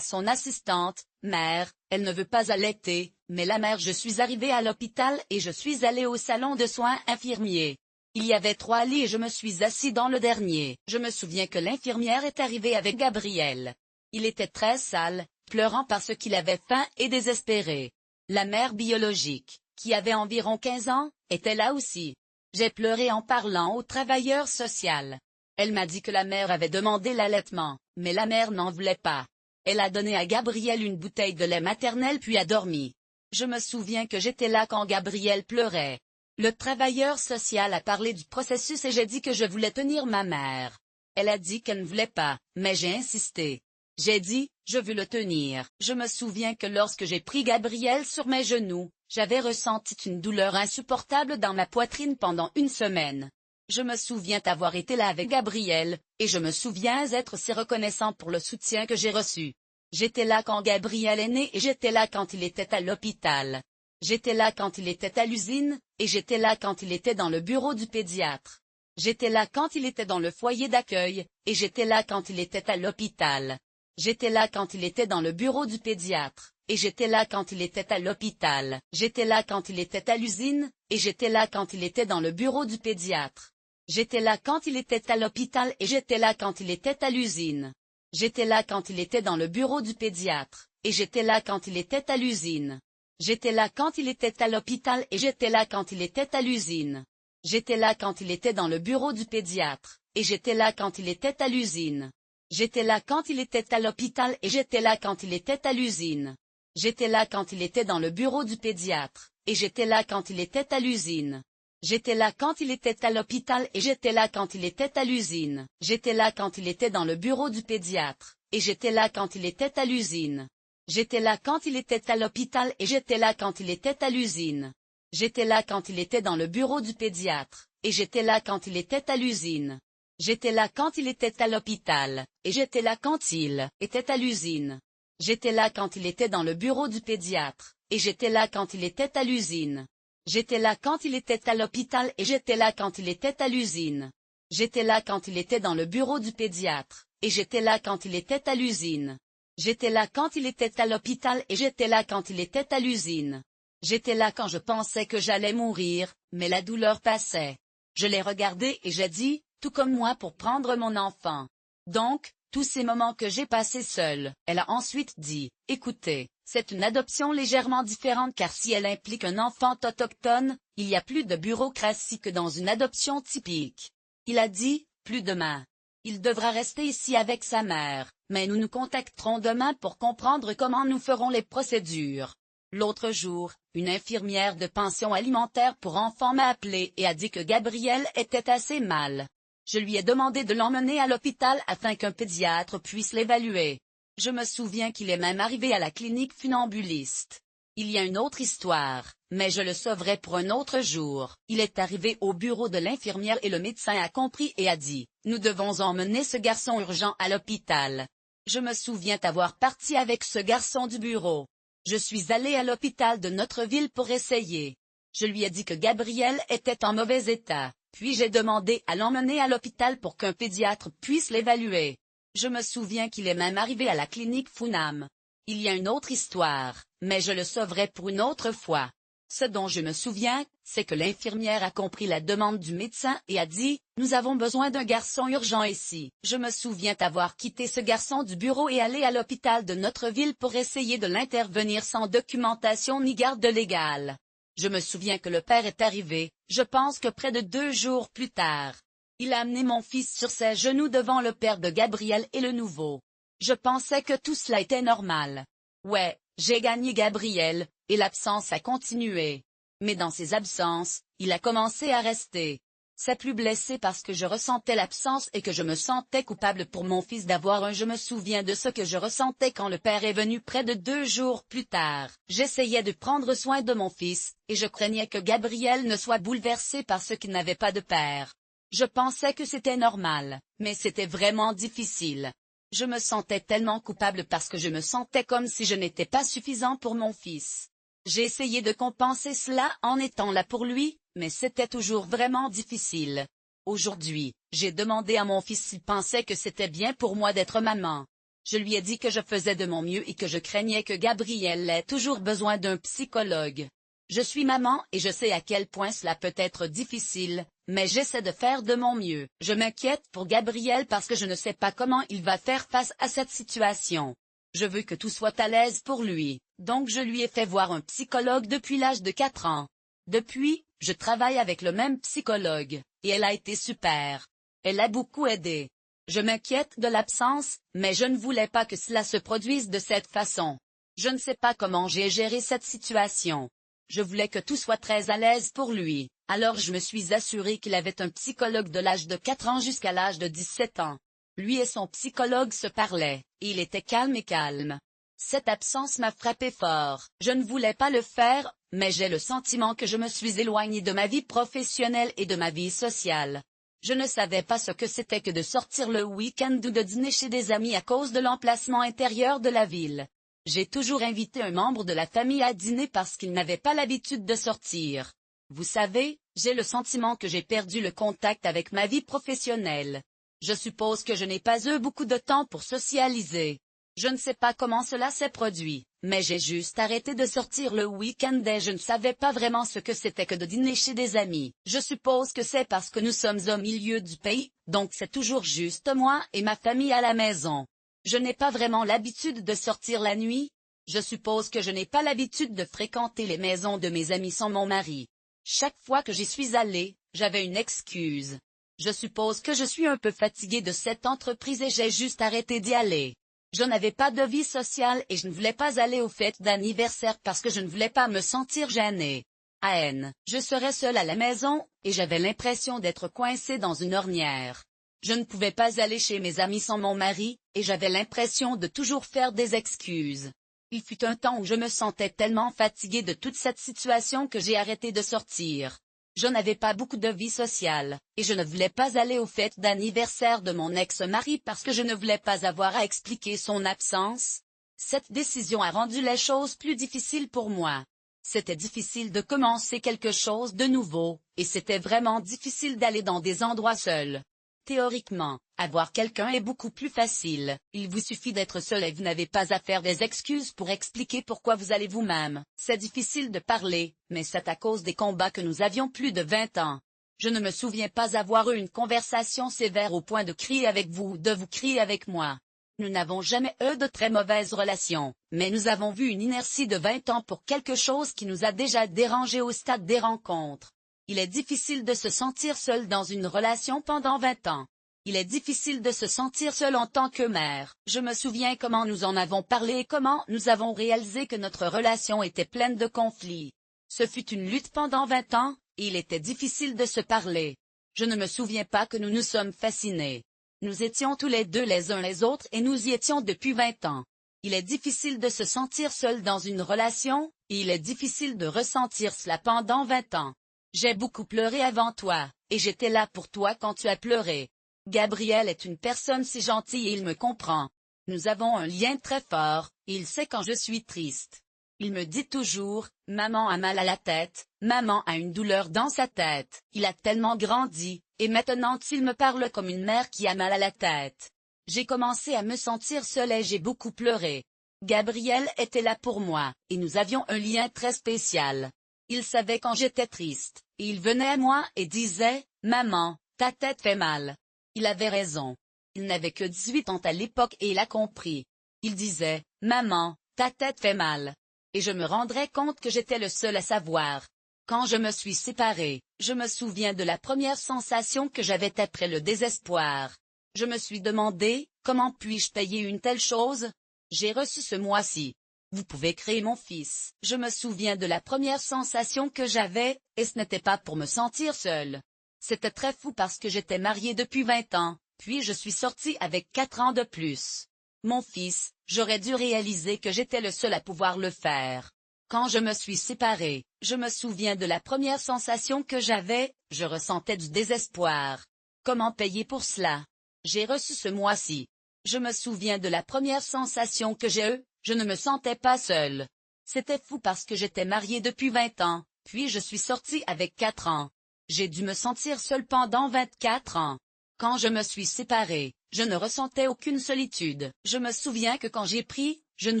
son assistante, mère, elle ne veut pas allaiter, mais la mère je suis arrivée à l'hôpital et je suis allée au salon de soins infirmiers. Il y avait 3 lits et je me suis assis dans le dernier. Je me souviens que l'infirmière est arrivée avec Gabriel. Il était très sale, pleurant parce qu'il avait faim et désespéré. La mère biologique, qui avait environ 15 ans, était là aussi. J'ai pleuré en parlant au travailleur social. Elle m'a dit que la mère avait demandé l'allaitement, mais la mère n'en voulait pas. Elle a donné à Gabriel une bouteille de lait maternel puis a dormi. Je me souviens que j'étais là quand Gabriel pleurait. Le travailleur social a parlé du processus et j'ai dit que je voulais tenir ma mère. Elle a dit qu'elle ne voulait pas, mais j'ai insisté. J'ai dit, je veux le tenir. Je me souviens que lorsque j'ai pris Gabriel sur mes genoux, j'avais ressenti une douleur insupportable dans ma poitrine pendant 1 semaine. Je me souviens avoir été là avec Gabriel, et je me souviens être si reconnaissant pour le soutien que j'ai reçu. J'étais là quand Gabriel est né et j'étais là quand il était à l'hôpital. J'étais là quand il était à l'usine, et j'étais là quand il était dans le bureau du pédiatre. J'étais là quand il était dans le foyer d'accueil, et j'étais là quand il était à l'hôpital. J'étais là quand il était dans le bureau du pédiatre, et j'étais là quand il était à l'hôpital. J'étais là quand il était à l'usine, et j'étais là quand il était dans le bureau du pédiatre. J'étais là quand il était à l'hôpital et j'étais là quand il était à l'usine. J'étais là quand il était dans le bureau du pédiatre, et j'étais là quand il était à l'usine. J'étais là quand il était à l'hôpital et j'étais là quand il était à l'usine. J'étais là quand il était dans le bureau du pédiatre, et j'étais là quand il était à l'usine. J'étais là quand il était à l'hôpital et j'étais là quand il était à l'usine. J'étais là quand il était dans le bureau du pédiatre, et j'étais là quand il était à l'usine. J'étais là quand il était à l'hôpital et j'étais là quand il était à l'usine. J'étais là quand il était dans le bureau du pédiatre, et j'étais là quand il était à l'usine. J'étais là quand il était à l'hôpital et j'étais là quand il était à l'usine. J'étais là quand il était dans le bureau du pédiatre, et j'étais là quand il était à l'usine. J'étais là quand il était à l'hôpital, et j'étais là quand il était à l'usine. J'étais là quand il était dans le bureau du pédiatre, et j'étais là quand il était à l'usine. J'étais là quand il était à l'hôpital et j'étais là quand il était à l'usine. J'étais là quand il était dans le bureau du pédiatre, et j'étais là quand il était à l'usine. J'étais là quand il était à l'hôpital et j'étais là quand il était à l'usine. J'étais là quand je pensais que j'allais mourir, mais la douleur passait. Je l'ai regardé et j'ai dit, tout comme moi pour prendre mon enfant. Donc, tous ces moments que j'ai passés seule. Elle a ensuite dit, écoutez, c'est une adoption légèrement différente car si elle implique un enfant autochtone, il y a plus de bureaucratie que dans une adoption typique. Il a dit, plus demain. Il devra rester ici avec sa mère, mais nous nous contacterons demain pour comprendre comment nous ferons les procédures. L'autre jour, une infirmière de pension alimentaire pour enfants m'a appelé et a dit que Gabriel était assez mal. Je lui ai demandé de l'emmener à l'hôpital afin qu'un pédiatre puisse l'évaluer. Je me souviens qu'il est même arrivé à la clinique funambuliste. Il y a une autre histoire, mais je le sauverai pour un autre jour. Il est arrivé au bureau de l'infirmière et le médecin a compris et a dit, nous devons emmener ce garçon urgent à l'hôpital. Je me souviens avoir parti avec ce garçon du bureau. Je suis allé à l'hôpital de notre ville pour essayer. Je lui ai dit que Gabriel était en mauvais état. Puis j'ai demandé à l'emmener à l'hôpital pour qu'un pédiatre puisse l'évaluer. Je me souviens qu'il est même arrivé à la clinique Funam. Il y a une autre histoire, mais je le sauverai pour une autre fois. Ce dont je me souviens, c'est que l'infirmière a compris la demande du médecin et a dit, nous avons besoin d'un garçon urgent ici. Je me souviens avoir quitté ce garçon du bureau et allé à l'hôpital de notre ville pour essayer de l'intervenir sans documentation ni garde légale. Je me souviens que le père est arrivé, je pense que près de 2 jours plus tard. Il a amené mon fils sur ses genoux devant le père de Gabriel et le nouveau. Je pensais que tout cela était normal. Ouais, j'ai gagné Gabriel, et l'absence a continué. Mais dans ces absences, il a commencé à rester. C'est plus blessé parce que je ressentais l'absence et que je me sentais coupable pour mon fils d'avoir un. Je me souviens de ce que je ressentais quand le père est venu près de 2 jours plus tard. J'essayais de prendre soin de mon fils, et je craignais que Gabriel ne soit bouleversé par ce qu'il n'avait pas de père. Je pensais que c'était normal, mais c'était vraiment difficile. Je me sentais tellement coupable parce que je me sentais comme si je n'étais pas suffisant pour mon fils. J'ai essayé de compenser cela en étant là pour lui, mais c'était toujours vraiment difficile. Aujourd'hui, j'ai demandé à mon fils s'il pensait que c'était bien pour moi d'être maman. Je lui ai dit que je faisais de mon mieux et que je craignais que Gabriel ait toujours besoin d'un psychologue. Je suis maman et je sais à quel point cela peut être difficile, mais j'essaie de faire de mon mieux. Je m'inquiète pour Gabriel parce que je ne sais pas comment il va faire face à cette situation. Je veux que tout soit à l'aise pour lui, donc je lui ai fait voir un psychologue depuis l'âge de 4 ans. Depuis, je travaille avec le même psychologue, et elle a été super. Elle a beaucoup aidé. Je m'inquiète de l'absence, mais je ne voulais pas que cela se produise de cette façon. Je ne sais pas comment j'ai géré cette situation. Je voulais que tout soit très à l'aise pour lui, alors je me suis assurée qu'il avait un psychologue de l'âge de 4 ans jusqu'à l'âge de 17 ans. Lui et son psychologue se parlaient, et il était calme et calme. Cette absence m'a frappé fort. Je ne voulais pas le faire, mais j'ai le sentiment que je me suis éloignée de ma vie professionnelle et de ma vie sociale. Je ne savais pas ce que c'était que de sortir le week-end ou de dîner chez des amis à cause de l'emplacement intérieur de la ville. J'ai toujours invité un membre de la famille à dîner parce qu'il n'avait pas l'habitude de sortir. Vous savez, j'ai le sentiment que j'ai perdu le contact avec ma vie professionnelle. Je suppose que je n'ai pas eu beaucoup de temps pour socialiser. Je ne sais pas comment cela s'est produit, mais j'ai juste arrêté de sortir le week-end et je ne savais pas vraiment ce que c'était que de dîner chez des amis. Je suppose que c'est parce que nous sommes au milieu du pays, donc c'est toujours juste moi et ma famille à la maison. Je n'ai pas vraiment l'habitude de sortir la nuit. Je suppose que je n'ai pas l'habitude de fréquenter les maisons de mes amis sans mon mari. Chaque fois que j'y suis allée, j'avais une excuse. Je suppose que je suis un peu fatiguée de cette entreprise et j'ai juste arrêté d'y aller. Je n'avais pas de vie sociale et je ne voulais pas aller aux fêtes d'anniversaire parce que je ne voulais pas me sentir gênée. Je serais seule à la maison, et j'avais l'impression d'être coincée dans une ornière. Je ne pouvais pas aller chez mes amis sans mon mari, et j'avais l'impression de toujours faire des excuses. Il fut un temps où je me sentais tellement fatiguée de toute cette situation que j'ai arrêté de sortir. Je n'avais pas beaucoup de vie sociale, et je ne voulais pas aller aux fêtes d'anniversaire de mon ex-mari parce que je ne voulais pas avoir à expliquer son absence. Cette décision a rendu les choses plus difficiles pour moi. C'était difficile de commencer quelque chose de nouveau, et c'était vraiment difficile d'aller dans des endroits seuls. Théoriquement, avoir quelqu'un est beaucoup plus facile. Il vous suffit d'être seul et vous n'avez pas à faire des excuses pour expliquer pourquoi vous allez vous-même. C'est difficile de parler, mais c'est à cause des combats que nous avions plus de 20 ans. Je ne me souviens pas avoir eu une conversation sévère au point de crier avec vous ou de vous crier avec moi. Nous n'avons jamais eu de très mauvaises relations, mais nous avons vu une inertie de 20 ans pour quelque chose qui nous a déjà dérangés au stade des rencontres. Il est difficile de se sentir seul dans une relation pendant 20 ans. Il est difficile de se sentir seul en tant que mère. Je me souviens comment nous en avons parlé et comment nous avons réalisé que notre relation était pleine de conflits. Ce fut une lutte pendant 20 ans, et il était difficile de se parler. Je ne me souviens pas que nous nous sommes fascinés. Nous étions tous les deux les uns les autres et nous y étions depuis 20 ans. Il est difficile de se sentir seul dans une relation, et il est difficile de ressentir cela pendant 20 ans. J'ai beaucoup pleuré avant toi, et j'étais là pour toi quand tu as pleuré. Gabriel est une personne si gentille et il me comprend. Nous avons un lien très fort, et il sait quand je suis triste. Il me dit toujours, « Maman a mal à la tête, maman a une douleur dans sa tête. » Il a tellement grandi, et maintenant il me parle comme une mère qui a mal à la tête. J'ai commencé à me sentir seule et j'ai beaucoup pleuré. Gabriel était là pour moi, et nous avions un lien très spécial. Il savait quand j'étais triste, et il venait à moi et disait, « Maman, ta tête fait mal. » Il avait raison. Il n'avait que 18 ans à l'époque et il a compris. Il disait, « Maman, ta tête fait mal. » Et je me rendrais compte que j'étais le seul à savoir. Quand je me suis séparée, je me souviens de la première sensation que j'avais après le désespoir. Je me suis demandé, comment puis-je payer une telle chose? J'ai reçu ce mois-ci. Vous pouvez créer mon fils. Je me souviens de la première sensation que j'avais, et ce n'était pas pour me sentir seule. C'était très fou parce que j'étais mariée depuis 20 ans, puis je suis sortie avec 4 ans de plus. Mon fils, j'aurais dû réaliser que j'étais le seul à pouvoir le faire. Quand je me suis séparée, je me souviens de la première sensation que j'avais, je ressentais du désespoir. Comment payer pour cela? J'ai reçu ce mois-ci. Je me souviens de la première sensation que j'ai eue, je ne me sentais pas seule. C'était fou parce que j'étais mariée depuis 20 ans, puis je suis sortie avec 4 ans. J'ai dû me sentir seule pendant 24 ans. Quand je me suis séparée, je ne ressentais aucune solitude. Je me souviens que quand j'ai pris, je ne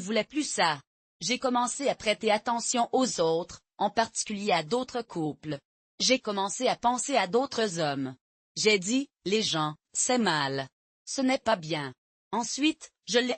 voulais plus ça. J'ai commencé à prêter attention aux autres, en particulier à d'autres couples. J'ai commencé à penser à d'autres hommes. J'ai dit, les gens, c'est mal. Ce n'est pas bien. Ensuite, je l'ai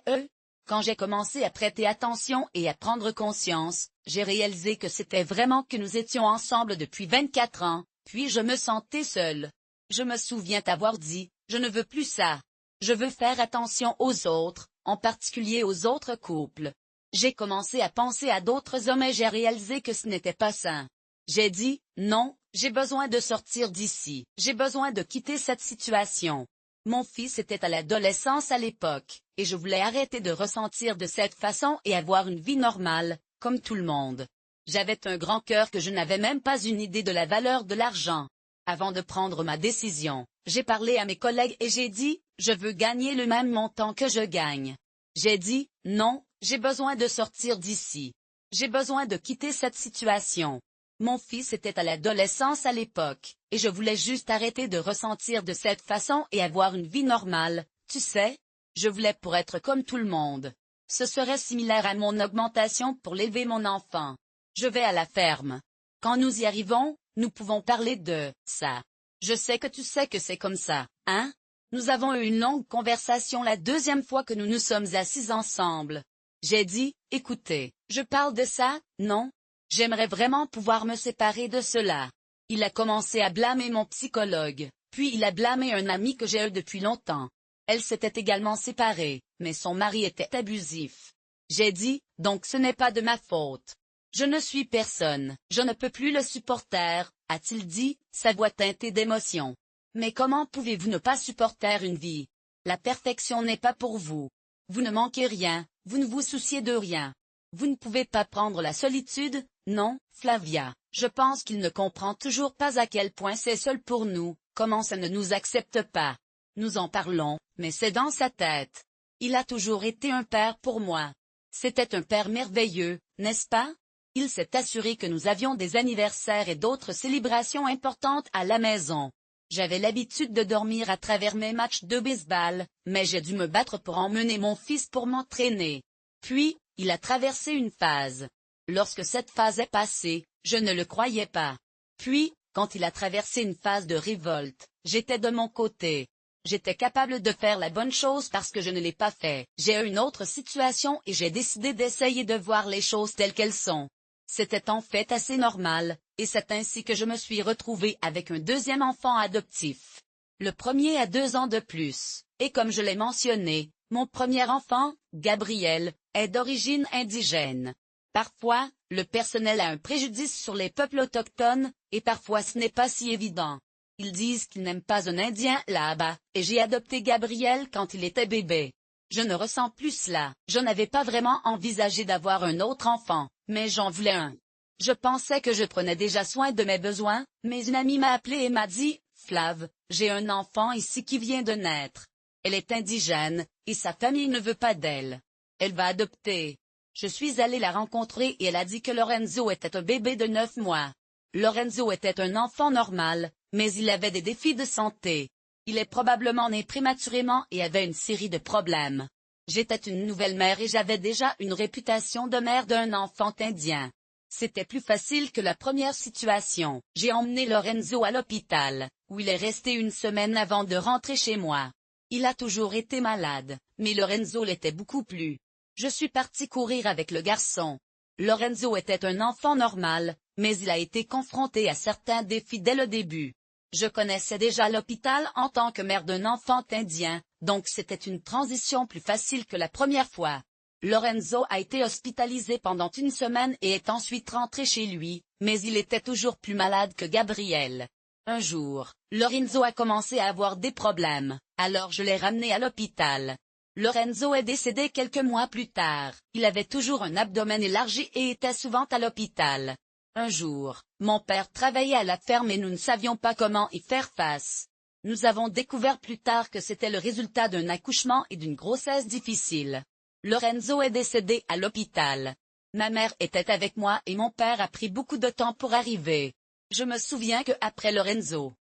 Quand j'ai commencé à prêter attention et à prendre conscience, j'ai réalisé que c'était vraiment que nous étions ensemble depuis 24 ans, puis je me sentais seule. Je me souviens t'avoir dit, je ne veux plus ça. Je veux faire attention aux autres, en particulier aux autres couples. J'ai commencé à penser à d'autres hommes et j'ai réalisé que ce n'était pas sain. J'ai dit, non, j'ai besoin de sortir d'ici, j'ai besoin de quitter cette situation. Mon fils était à l'adolescence à l'époque, et je voulais arrêter de ressentir de cette façon et avoir une vie normale, comme tout le monde. J'avais un grand cœur que je n'avais même pas une idée de la valeur de l'argent. Avant de prendre ma décision, j'ai parlé à mes collègues et j'ai dit, je veux gagner le même montant que je gagne. J'ai dit, non, j'ai besoin de sortir d'ici. J'ai besoin de quitter cette situation. Mon fils était à l'adolescence à l'époque, et je voulais juste arrêter de ressentir de cette façon et avoir une vie normale, tu sais. Je voulais pour être comme tout le monde. Ce serait similaire à mon augmentation pour l'élever mon enfant. Je vais à la ferme. Quand nous y arrivons, nous pouvons parler de ça. Je sais que tu sais que c'est comme ça, hein? Nous avons eu une longue conversation la deuxième fois que nous nous sommes assis ensemble. J'ai dit, écoutez, je parle de ça, non? J'aimerais vraiment pouvoir me séparer de cela. Il a commencé à blâmer mon psychologue, puis il a blâmé un ami que j'ai eu depuis longtemps. Elle s'était également séparée, mais son mari était abusif. J'ai dit, donc ce n'est pas de ma faute. Je ne suis personne, je ne peux plus le supporter, a-t-il dit, sa voix teintée d'émotion. Mais comment pouvez-vous ne pas supporter une vie? La perfection n'est pas pour vous. Vous ne manquez rien, vous ne vous souciez de rien. Vous ne pouvez pas prendre la solitude, non, Flavia, je pense qu'il ne comprend toujours pas à quel point c'est seul pour nous, comment ça ne nous accepte pas. Nous en parlons, mais c'est dans sa tête. Il a toujours été un père pour moi. C'était un père merveilleux, n'est-ce pas? Il s'est assuré que nous avions des anniversaires et d'autres célébrations importantes à la maison. J'avais l'habitude de dormir à travers mes matchs de baseball, mais j'ai dû me battre pour emmener mon fils pour m'entraîner. Puis, il a traversé une phase. Lorsque cette phase est passée, je ne le croyais pas. Puis, quand il a traversé une phase de révolte, j'étais de mon côté. J'étais capable de faire la bonne chose parce que je ne l'ai pas fait. J'ai eu une autre situation et j'ai décidé d'essayer de voir les choses telles qu'elles sont. C'était en fait assez normal, et c'est ainsi que je me suis retrouvée avec un deuxième enfant adoptif. Le premier a 2 ans de plus, et comme je l'ai mentionné, mon premier enfant, Gabriel, est d'origine indigène. Parfois, le personnel a un préjudice sur les peuples autochtones, et parfois ce n'est pas si évident. Ils disent qu'ils n'aiment pas un Indien là-bas, et j'ai adopté Gabriel quand il était bébé. Je ne ressens plus cela, je n'avais pas vraiment envisagé d'avoir un autre enfant, mais j'en voulais un. Je pensais que je prenais déjà soin de mes besoins, mais une amie m'a appelé et m'a dit, Flav, j'ai un enfant ici qui vient de naître. Elle est indigène, et sa famille ne veut pas d'elle. Elle va adopter. Je suis allée la rencontrer et elle a dit que Lorenzo était un bébé de 9 mois. Lorenzo était un enfant normal, mais il avait des défis de santé. Il est probablement né prématurément et avait une série de problèmes. J'étais une nouvelle mère et j'avais déjà une réputation de mère d'un enfant indien. C'était plus facile que la première situation. J'ai emmené Lorenzo à l'hôpital, où il est resté 1 semaine avant de rentrer chez moi. Il a toujours été malade, mais Lorenzo l'était beaucoup plus. Je suis partie courir avec le garçon. Lorenzo était un enfant normal, mais il a été confronté à certains défis dès le début. Je connaissais déjà l'hôpital en tant que mère d'un enfant indien, donc c'était une transition plus facile que la première fois. Lorenzo a été hospitalisé pendant 1 semaine et est ensuite rentré chez lui, mais il était toujours plus malade que Gabriel. Un jour, Lorenzo a commencé à avoir des problèmes, alors je l'ai ramené à l'hôpital. Lorenzo est décédé quelques mois plus tard. Il avait toujours un abdomen élargi et était souvent à l'hôpital. Un jour, mon père travaillait à la ferme et nous ne savions pas comment y faire face. Nous avons découvert plus tard que c'était le résultat d'un accouchement et d'une grossesse difficile. Lorenzo est décédé à l'hôpital. Ma mère était avec moi et mon père a pris beaucoup de temps pour arriver. Je me souviens que après Lorenzo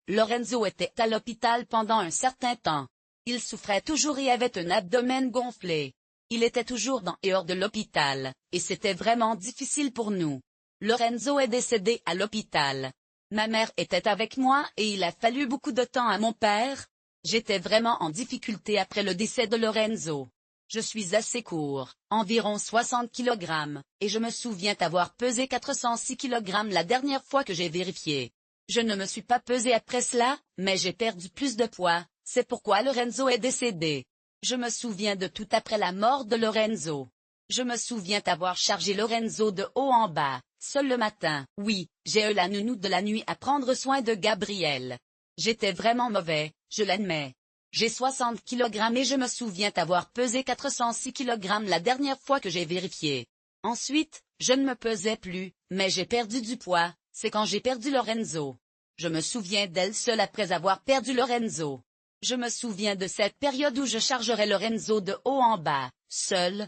était à l'hôpital pendant un certain temps. Il souffrait toujours et avait un abdomen gonflé. Il était toujours dans et hors de l'hôpital, et c'était vraiment difficile pour nous. Lorenzo est décédé à l'hôpital. Ma mère était avec moi et il a fallu beaucoup de temps à mon père. J'étais vraiment en difficulté après le décès de Lorenzo. Je suis assez court, environ 60 kg, et je me souviens avoir pesé 406 kg la dernière fois que j'ai vérifié. Je ne me suis pas pesé après cela, mais j'ai perdu plus de poids, c'est pourquoi Lorenzo est décédé. Je me souviens de tout après la mort de Lorenzo. Je me souviens avoir chargé Lorenzo de haut en bas, seul le matin. Oui, j'ai eu la nounou de la nuit à prendre soin de Gabriel. J'étais vraiment mauvais, je l'admets. J'ai 60 kg et je me souviens avoir pesé 406 kg la dernière fois que j'ai vérifié. Ensuite, je ne me pesais plus, mais j'ai perdu du poids, c'est quand j'ai perdu Lorenzo. Je me souviens d'elle seule après avoir perdu Lorenzo. Je me souviens de cette période où je chargerais Lorenzo de haut en bas, seul.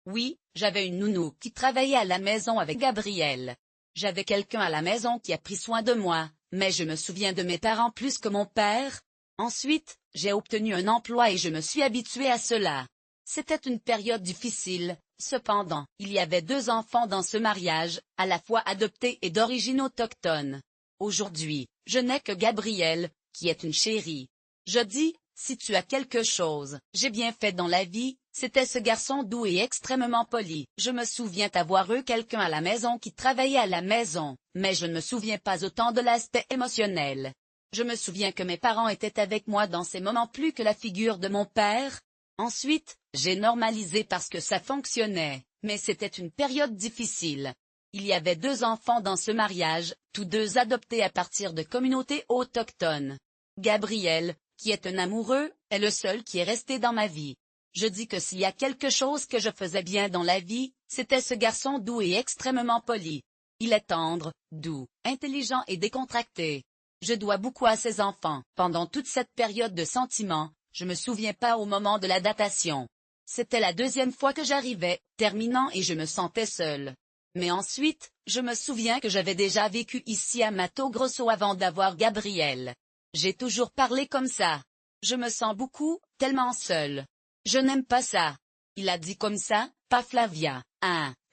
Oui, j'avais une nounou qui travaillait à la maison avec Gabriel. J'avais quelqu'un à la maison qui a pris soin de moi, mais je me souviens de mes parents plus que mon père. Ensuite, j'ai obtenu un emploi et je me suis habitué à cela. C'était une période difficile, cependant, il y avait 2 enfants dans ce mariage, à la fois adoptés et d'origine autochtone. Aujourd'hui, je n'ai que Gabriel, qui est une chérie. Je dis, si tu as quelque chose, j'ai bien fait dans la vie, c'était ce garçon doux et extrêmement poli. Je me souviens avoir eu quelqu'un à la maison qui travaillait à la maison, mais je ne me souviens pas autant de l'aspect émotionnel. Je me souviens que mes parents étaient avec moi dans ces moments plus que la figure de mon père. Ensuite, j'ai normalisé parce que ça fonctionnait, mais c'était une période difficile. Il y avait 2 enfants dans ce mariage, tous 2 adoptés à partir de communautés autochtones. Gabriel, qui est un amoureux, est le seul qui est resté dans ma vie. Je dis que s'il y a quelque chose que je faisais bien dans la vie, c'était ce garçon doux et extrêmement poli. Il est tendre, doux, intelligent et décontracté. Je dois beaucoup à ces enfants. Pendant toute cette période de sentiments, je me souviens pas au moment de la datation. C'était la 2e fois que j'arrivais, terminant et je me sentais seule. Mais ensuite, je me souviens que j'avais déjà vécu ici à Mato Grosso avant d'avoir Gabriel. J'ai toujours parlé comme ça. Je me sens beaucoup, tellement seule. Je n'aime pas ça. Il a dit comme ça, pas Flavia.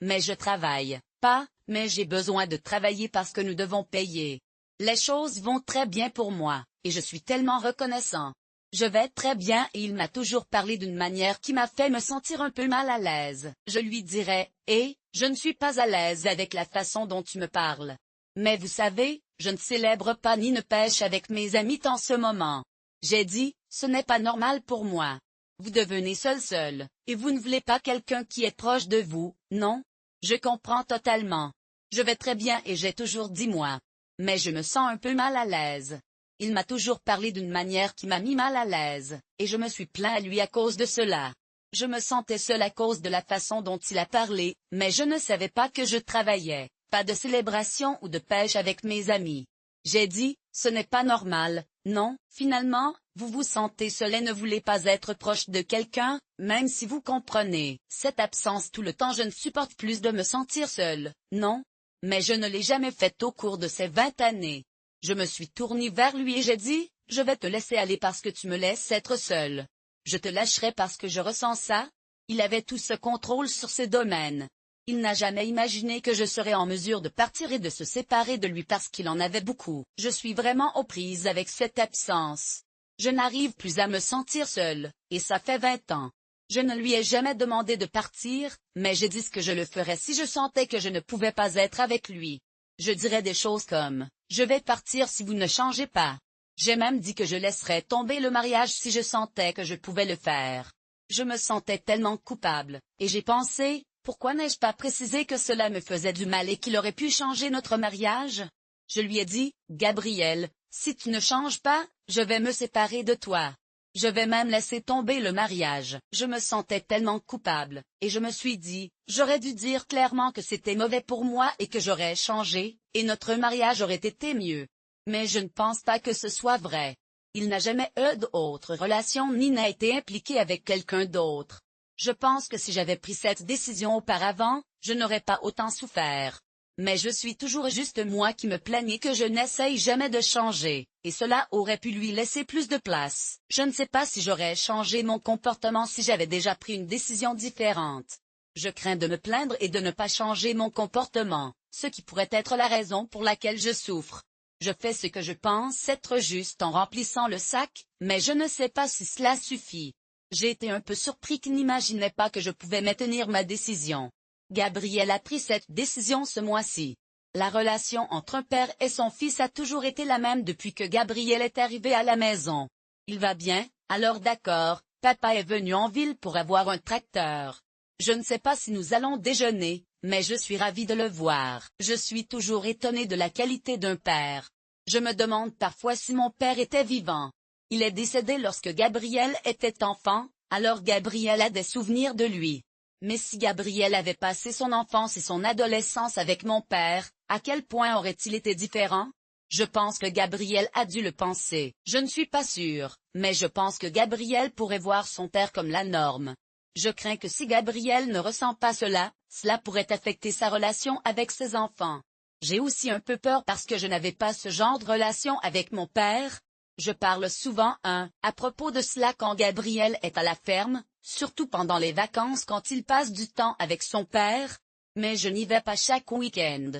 Mais je travaille. Pas, mais j'ai besoin de travailler parce que nous devons payer. Les choses vont très bien pour moi, et je suis tellement reconnaissant. Je vais très bien et il m'a toujours parlé d'une manière qui m'a fait me sentir un peu mal à l'aise. Je lui dirais, je ne suis pas à l'aise avec la façon dont tu me parles. Mais vous savez, je ne célèbre pas ni ne pêche avec mes amis en ce moment. J'ai dit, ce n'est pas normal pour moi. Vous devenez seul, et vous ne voulez pas quelqu'un qui est proche de vous, non? Je comprends totalement. Je vais très bien et j'ai toujours dit moi. Mais je me sens un peu mal à l'aise. Il m'a toujours parlé d'une manière qui m'a mis mal à l'aise, et je me suis plaint à lui à cause de cela. Je me sentais seule à cause de la façon dont il a parlé, mais je ne savais pas que je travaillais, pas de célébration ou de pêche avec mes amis. J'ai dit, ce n'est pas normal, non, finalement, vous vous sentez seul et ne voulez pas être proche de quelqu'un, même si vous comprenez, cette absence tout le temps je ne supporte plus de me sentir seule, non? Mais je ne l'ai jamais fait au cours de ces 20 années. Je me suis tournée vers lui et j'ai dit, je vais te laisser aller parce que tu me laisses être seule. Je te lâcherai parce que je ressens ça. Il avait tout ce contrôle sur ces domaines. Il n'a jamais imaginé que je serais en mesure de partir et de se séparer de lui parce qu'il en avait beaucoup. Je suis vraiment aux prises avec cette absence. Je n'arrive plus à me sentir seule, et ça fait 20 ans. Je ne lui ai jamais demandé de partir, mais j'ai dit que je le ferais si je sentais que je ne pouvais pas être avec lui. Je dirais des choses comme, je vais partir si vous ne changez pas. J'ai même dit que je laisserais tomber le mariage si je sentais que je pouvais le faire. Je me sentais tellement coupable, et j'ai pensé, pourquoi n'ai-je pas précisé que cela me faisait du mal et qu'il aurait pu changer notre mariage? Je lui ai dit, Gabriel, si tu ne changes pas, je vais me séparer de toi. Je vais même laisser tomber le mariage. Je me sentais tellement coupable, et je me suis dit, j'aurais dû dire clairement que c'était mauvais pour moi et que j'aurais changé, et notre mariage aurait été mieux. Mais je ne pense pas que ce soit vrai. Il n'a jamais eu d'autre relation ni n'a été impliqué avec quelqu'un d'autre. Je pense que si j'avais pris cette décision auparavant, je n'aurais pas autant souffert. Mais je suis toujours juste moi qui me plaignais que je n'essaye jamais de changer, et cela aurait pu lui laisser plus de place. Je ne sais pas si j'aurais changé mon comportement si j'avais déjà pris une décision différente. Je crains de me plaindre et de ne pas changer mon comportement, ce qui pourrait être la raison pour laquelle je souffre. Je fais ce que je pense être juste en remplissant le sac, mais je ne sais pas si cela suffit. J'ai été un peu surpris qu'il n'imaginait pas que je pouvais maintenir ma décision. Gabriel a pris cette décision ce mois-ci. La relation entre un père et son fils a toujours été la même depuis que Gabriel est arrivé à la maison. Il va bien, alors d'accord, papa est venu en ville pour avoir un tracteur. Je ne sais pas si nous allons déjeuner, mais je suis ravie de le voir. Je suis toujours étonnée de la qualité d'un père. Je me demande parfois si mon père était vivant. Il est décédé lorsque Gabriel était enfant, alors Gabriel a des souvenirs de lui. Mais si Gabriel avait passé son enfance et son adolescence avec mon père, à quel point aurait-il été différent? Je pense que Gabriel a dû le penser. Je ne suis pas sûre, mais je pense que Gabriel pourrait voir son père comme la norme. Je crains que si Gabriel ne ressent pas cela, cela pourrait affecter sa relation avec ses enfants. J'ai aussi un peu peur parce que je n'avais pas ce genre de relation avec mon père. Je parle souvent à propos de cela quand Gabriel est à la ferme, surtout pendant les vacances quand il passe du temps avec son père, mais je n'y vais pas chaque week-end.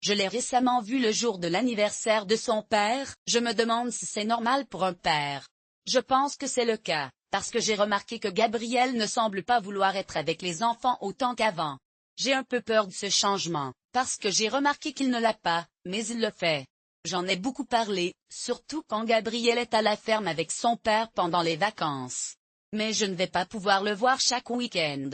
Je l'ai récemment vu le jour de l'anniversaire de son père, je me demande si c'est normal pour un père. Je pense que c'est le cas, parce que j'ai remarqué que Gabriel ne semble pas vouloir être avec les enfants autant qu'avant. J'ai un peu peur de ce changement, parce que j'ai remarqué qu'il ne l'a pas, mais il le fait. J'en ai beaucoup parlé, surtout quand Gabriel est à la ferme avec son père pendant les vacances. Mais je ne vais pas pouvoir le voir chaque week-end.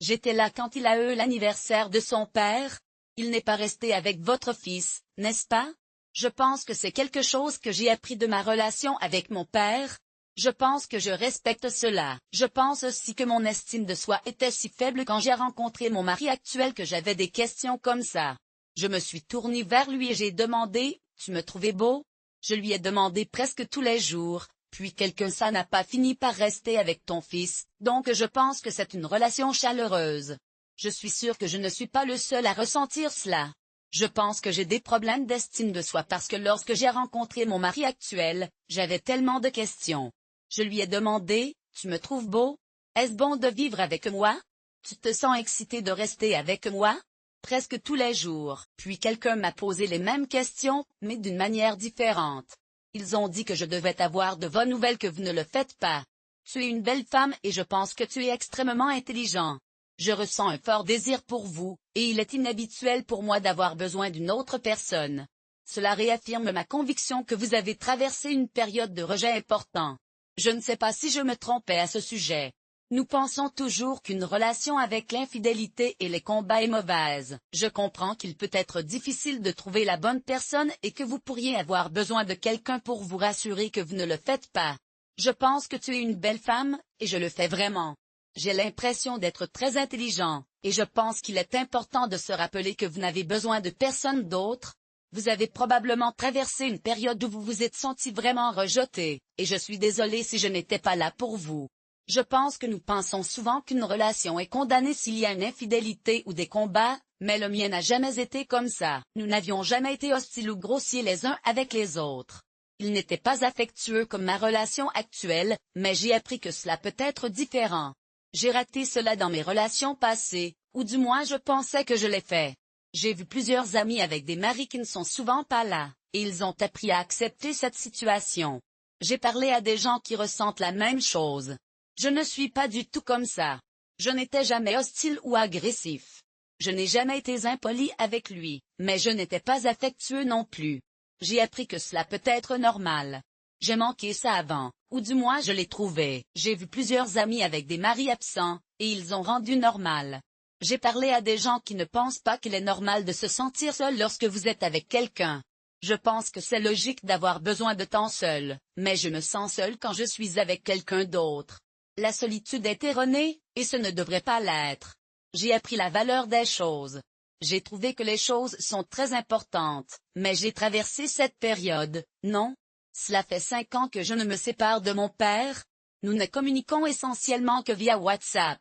J'étais là quand il a eu l'anniversaire de son père. Il n'est pas resté avec votre fils, n'est-ce pas? Je pense que c'est quelque chose que j'ai appris de ma relation avec mon père. Je pense que je respecte cela. Je pense aussi que mon estime de soi était si faible quand j'ai rencontré mon mari actuel que j'avais des questions comme ça. Je me suis tournée vers lui et j'ai demandé, « Tu me trouvais beau ?» Je lui ai demandé presque tous les jours, puis ça n'a pas fini par rester avec ton fils, donc je pense que c'est une relation chaleureuse. Je suis sûre que je ne suis pas le seul à ressentir cela. Je pense que j'ai des problèmes d'estime de soi parce que lorsque j'ai rencontré mon mari actuel, j'avais tellement de questions. Je lui ai demandé, « Tu me trouves beau? Est-ce bon de vivre avec moi? Tu te sens excité de rester avec moi? » Presque tous les jours. Puis quelqu'un m'a posé les mêmes questions, mais d'une manière différente. Ils ont dit que je devais avoir de bonnes nouvelles que vous ne le faites pas. Tu es une belle femme et je pense que tu es extrêmement intelligent. Je ressens un fort désir pour vous, et il est inhabituel pour moi d'avoir besoin d'une autre personne. Cela réaffirme ma conviction que vous avez traversé une période de rejet important. Je ne sais pas si je me trompais à ce sujet. Nous pensons toujours qu'une relation avec l'infidélité et les combats est mauvaise. Je comprends qu'il peut être difficile de trouver la bonne personne et que vous pourriez avoir besoin de quelqu'un pour vous rassurer que vous ne le faites pas. Je pense que tu es une belle femme, et je le fais vraiment. J'ai l'impression d'être très intelligent, et je pense qu'il est important de se rappeler que vous n'avez besoin de personne d'autre. Vous avez probablement traversé une période où vous vous êtes senti vraiment rejeté, et je suis désolée si je n'étais pas là pour vous. Je pense que nous pensons souvent qu'une relation est condamnée s'il y a une infidélité ou des combats, mais le mien n'a jamais été comme ça. Nous n'avions jamais été hostiles ou grossiers les uns avec les autres. Il n'était pas affectueux comme ma relation actuelle, mais j'ai appris que cela peut être différent. J'ai raté cela dans mes relations passées, ou du moins je pensais que je l'ai fait. J'ai vu plusieurs amis avec des maris qui ne sont souvent pas là, et ils ont appris à accepter cette situation. J'ai parlé à des gens qui ressentent la même chose. Je ne suis pas du tout comme ça. Je n'étais jamais hostile ou agressif. Je n'ai jamais été impoli avec lui, mais je n'étais pas affectueux non plus. J'ai appris que cela peut être normal. J'ai manqué ça avant, ou du moins je l'ai trouvé. J'ai vu plusieurs amis avec des maris absents, et ils ont rendu normal. J'ai parlé à des gens qui ne pensent pas qu'il est normal de se sentir seul lorsque vous êtes avec quelqu'un. Je pense que c'est logique d'avoir besoin de temps seul, mais je me sens seul quand je suis avec quelqu'un d'autre. La solitude est erronée, et ce ne devrait pas l'être. J'ai appris la valeur des choses. J'ai trouvé que les choses sont très importantes, mais j'ai traversé cette période, non? Cela fait 5 ans que je ne me sépare de mon père. Nous ne communiquons essentiellement que via WhatsApp.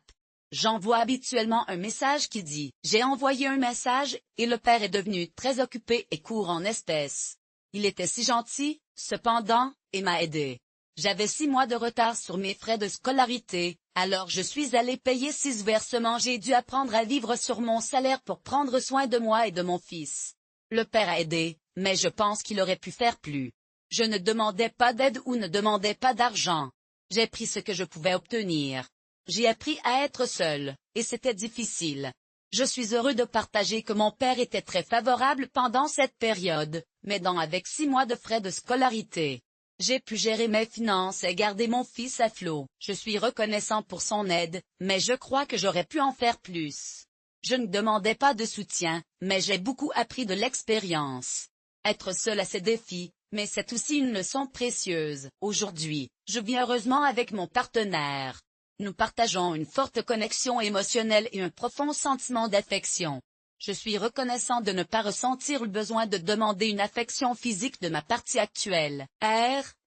J'envoie habituellement un message qui dit « J'ai envoyé un message » et le père est devenu très occupé et court en espèces. Il était si gentil, cependant, et m'a aidé. J'avais 6 mois de retard sur mes frais de scolarité, alors je suis allé payer 6 versements. J'ai dû apprendre à vivre sur mon salaire pour prendre soin de moi et de mon fils. Le père a aidé, mais je pense qu'il aurait pu faire plus. Je ne demandais pas d'aide ou ne demandais pas d'argent. J'ai pris ce que je pouvais obtenir. J'ai appris à être seul, et c'était difficile. Je suis heureux de partager que mon père était très favorable pendant cette période, m'aidant avec 6 mois de frais de scolarité. J'ai pu gérer mes finances et garder mon fils à flot. Je suis reconnaissant pour son aide, mais je crois que j'aurais pu en faire plus. Je ne demandais pas de soutien, mais j'ai beaucoup appris de l'expérience. Être seul a ses défis, mais c'est aussi une leçon précieuse. Aujourd'hui, je vis heureusement avec mon partenaire. Nous partageons une forte connexion émotionnelle et un profond sentiment d'affection. Je suis reconnaissant de ne pas ressentir le besoin de demander une affection physique de ma partie actuelle,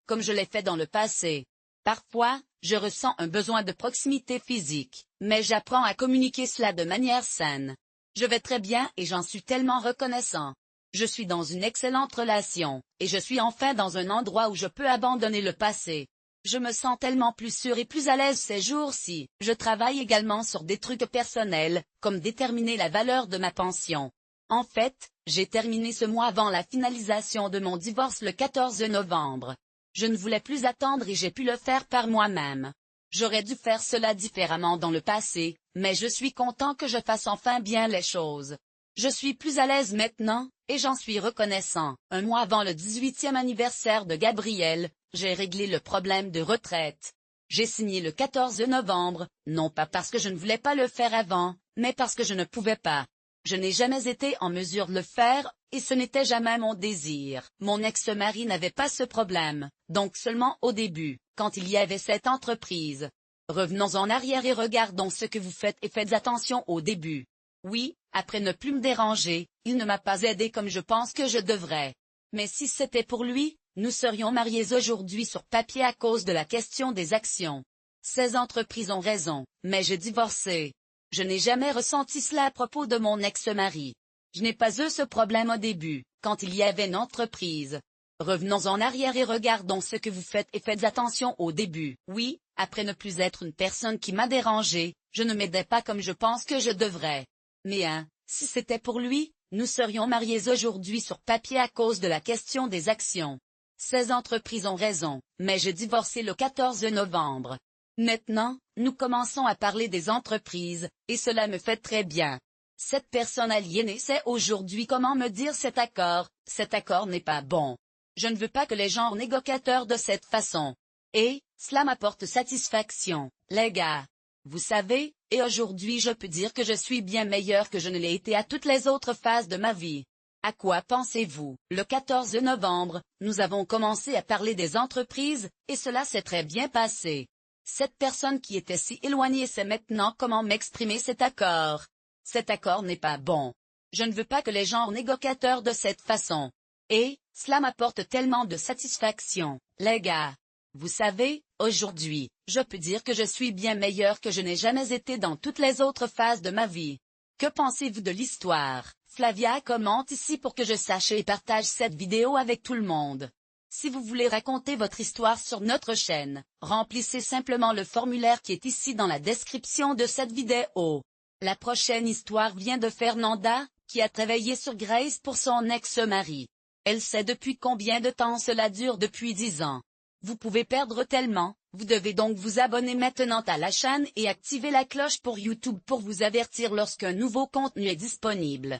comme je l'ai fait dans le passé. Parfois, je ressens un besoin de proximité physique, mais j'apprends à communiquer cela de manière saine. Je vais très bien et j'en suis tellement reconnaissant. Je suis dans une excellente relation, et je suis enfin dans un endroit où je peux abandonner le passé. Je me sens tellement plus sûre et plus à l'aise ces jours-ci. Je travaille également sur des trucs personnels, comme déterminer la valeur de ma pension. En fait, j'ai terminé ce mois avant la finalisation de mon divorce le 14 novembre. Je ne voulais plus attendre et j'ai pu le faire par moi-même. J'aurais dû faire cela différemment dans le passé, mais je suis content que je fasse enfin bien les choses. Je suis plus à l'aise maintenant, et j'en suis reconnaissant. Un mois avant le 18e anniversaire de Gabriel, j'ai réglé le problème de retraite. J'ai signé le 14 novembre, non pas parce que je ne voulais pas le faire avant, mais parce que je ne pouvais pas. Je n'ai jamais été en mesure de le faire, et ce n'était jamais mon désir. Mon ex-mari n'avait pas ce problème, donc seulement au début, quand il y avait cette entreprise. Revenons en arrière et regardons ce que vous faites et faites attention au début. Oui, après ne plus me déranger, il ne m'a pas aidé comme je pense que je devrais. Mais si c'était pour lui, nous serions mariés aujourd'hui sur papier à cause de la question des actions. Ces entreprises ont raison, mais j'ai divorcé. Je n'ai jamais ressenti cela à propos de mon ex-mari. Je n'ai pas eu ce problème au début, quand il y avait une entreprise. Revenons en arrière et regardons ce que vous faites et faites attention au début. Oui, après ne plus être une personne qui m'a dérangé, je ne m'aidais pas comme je pense que je devrais. Mais si c'était pour lui, nous serions mariés aujourd'hui sur papier à cause de la question des actions. Ces entreprises ont raison, mais j'ai divorcé le 14 novembre. Maintenant, nous commençons à parler des entreprises, et cela me fait très bien. Cette personne aliénée sait aujourd'hui comment me dire cet accord n'est pas bon. Je ne veux pas que les gens négociateurs de cette façon. Et, cela m'apporte satisfaction, les gars. Vous savez, et aujourd'hui je peux dire que je suis bien meilleur que je ne l'ai été à toutes les autres phases de ma vie. À quoi pensez-vous? Le 14 novembre, nous avons commencé à parler des entreprises, et cela s'est très bien passé. Cette personne qui était si éloignée sait maintenant comment m'exprimer cet accord. Cet accord n'est pas bon. Je ne veux pas que les gens négociateurs de cette façon. Et, cela m'apporte tellement de satisfaction, les gars. Vous savez, aujourd'hui, je peux dire que je suis bien meilleur que je n'ai jamais été dans toutes les autres phases de ma vie. Que pensez-vous de l'histoire? Flavia commente ici pour que je sache et partage cette vidéo avec tout le monde. Si vous voulez raconter votre histoire sur notre chaîne, remplissez simplement le formulaire qui est ici dans la description de cette vidéo. La prochaine histoire vient de Fernanda, qui a travaillé sur Grace pour son ex-mari. Elle sait depuis combien de temps cela dure depuis 10 ans. Vous pouvez perdre tellement, vous devez donc vous abonner maintenant à la chaîne et activer la cloche pour YouTube pour vous avertir lorsqu'un nouveau contenu est disponible.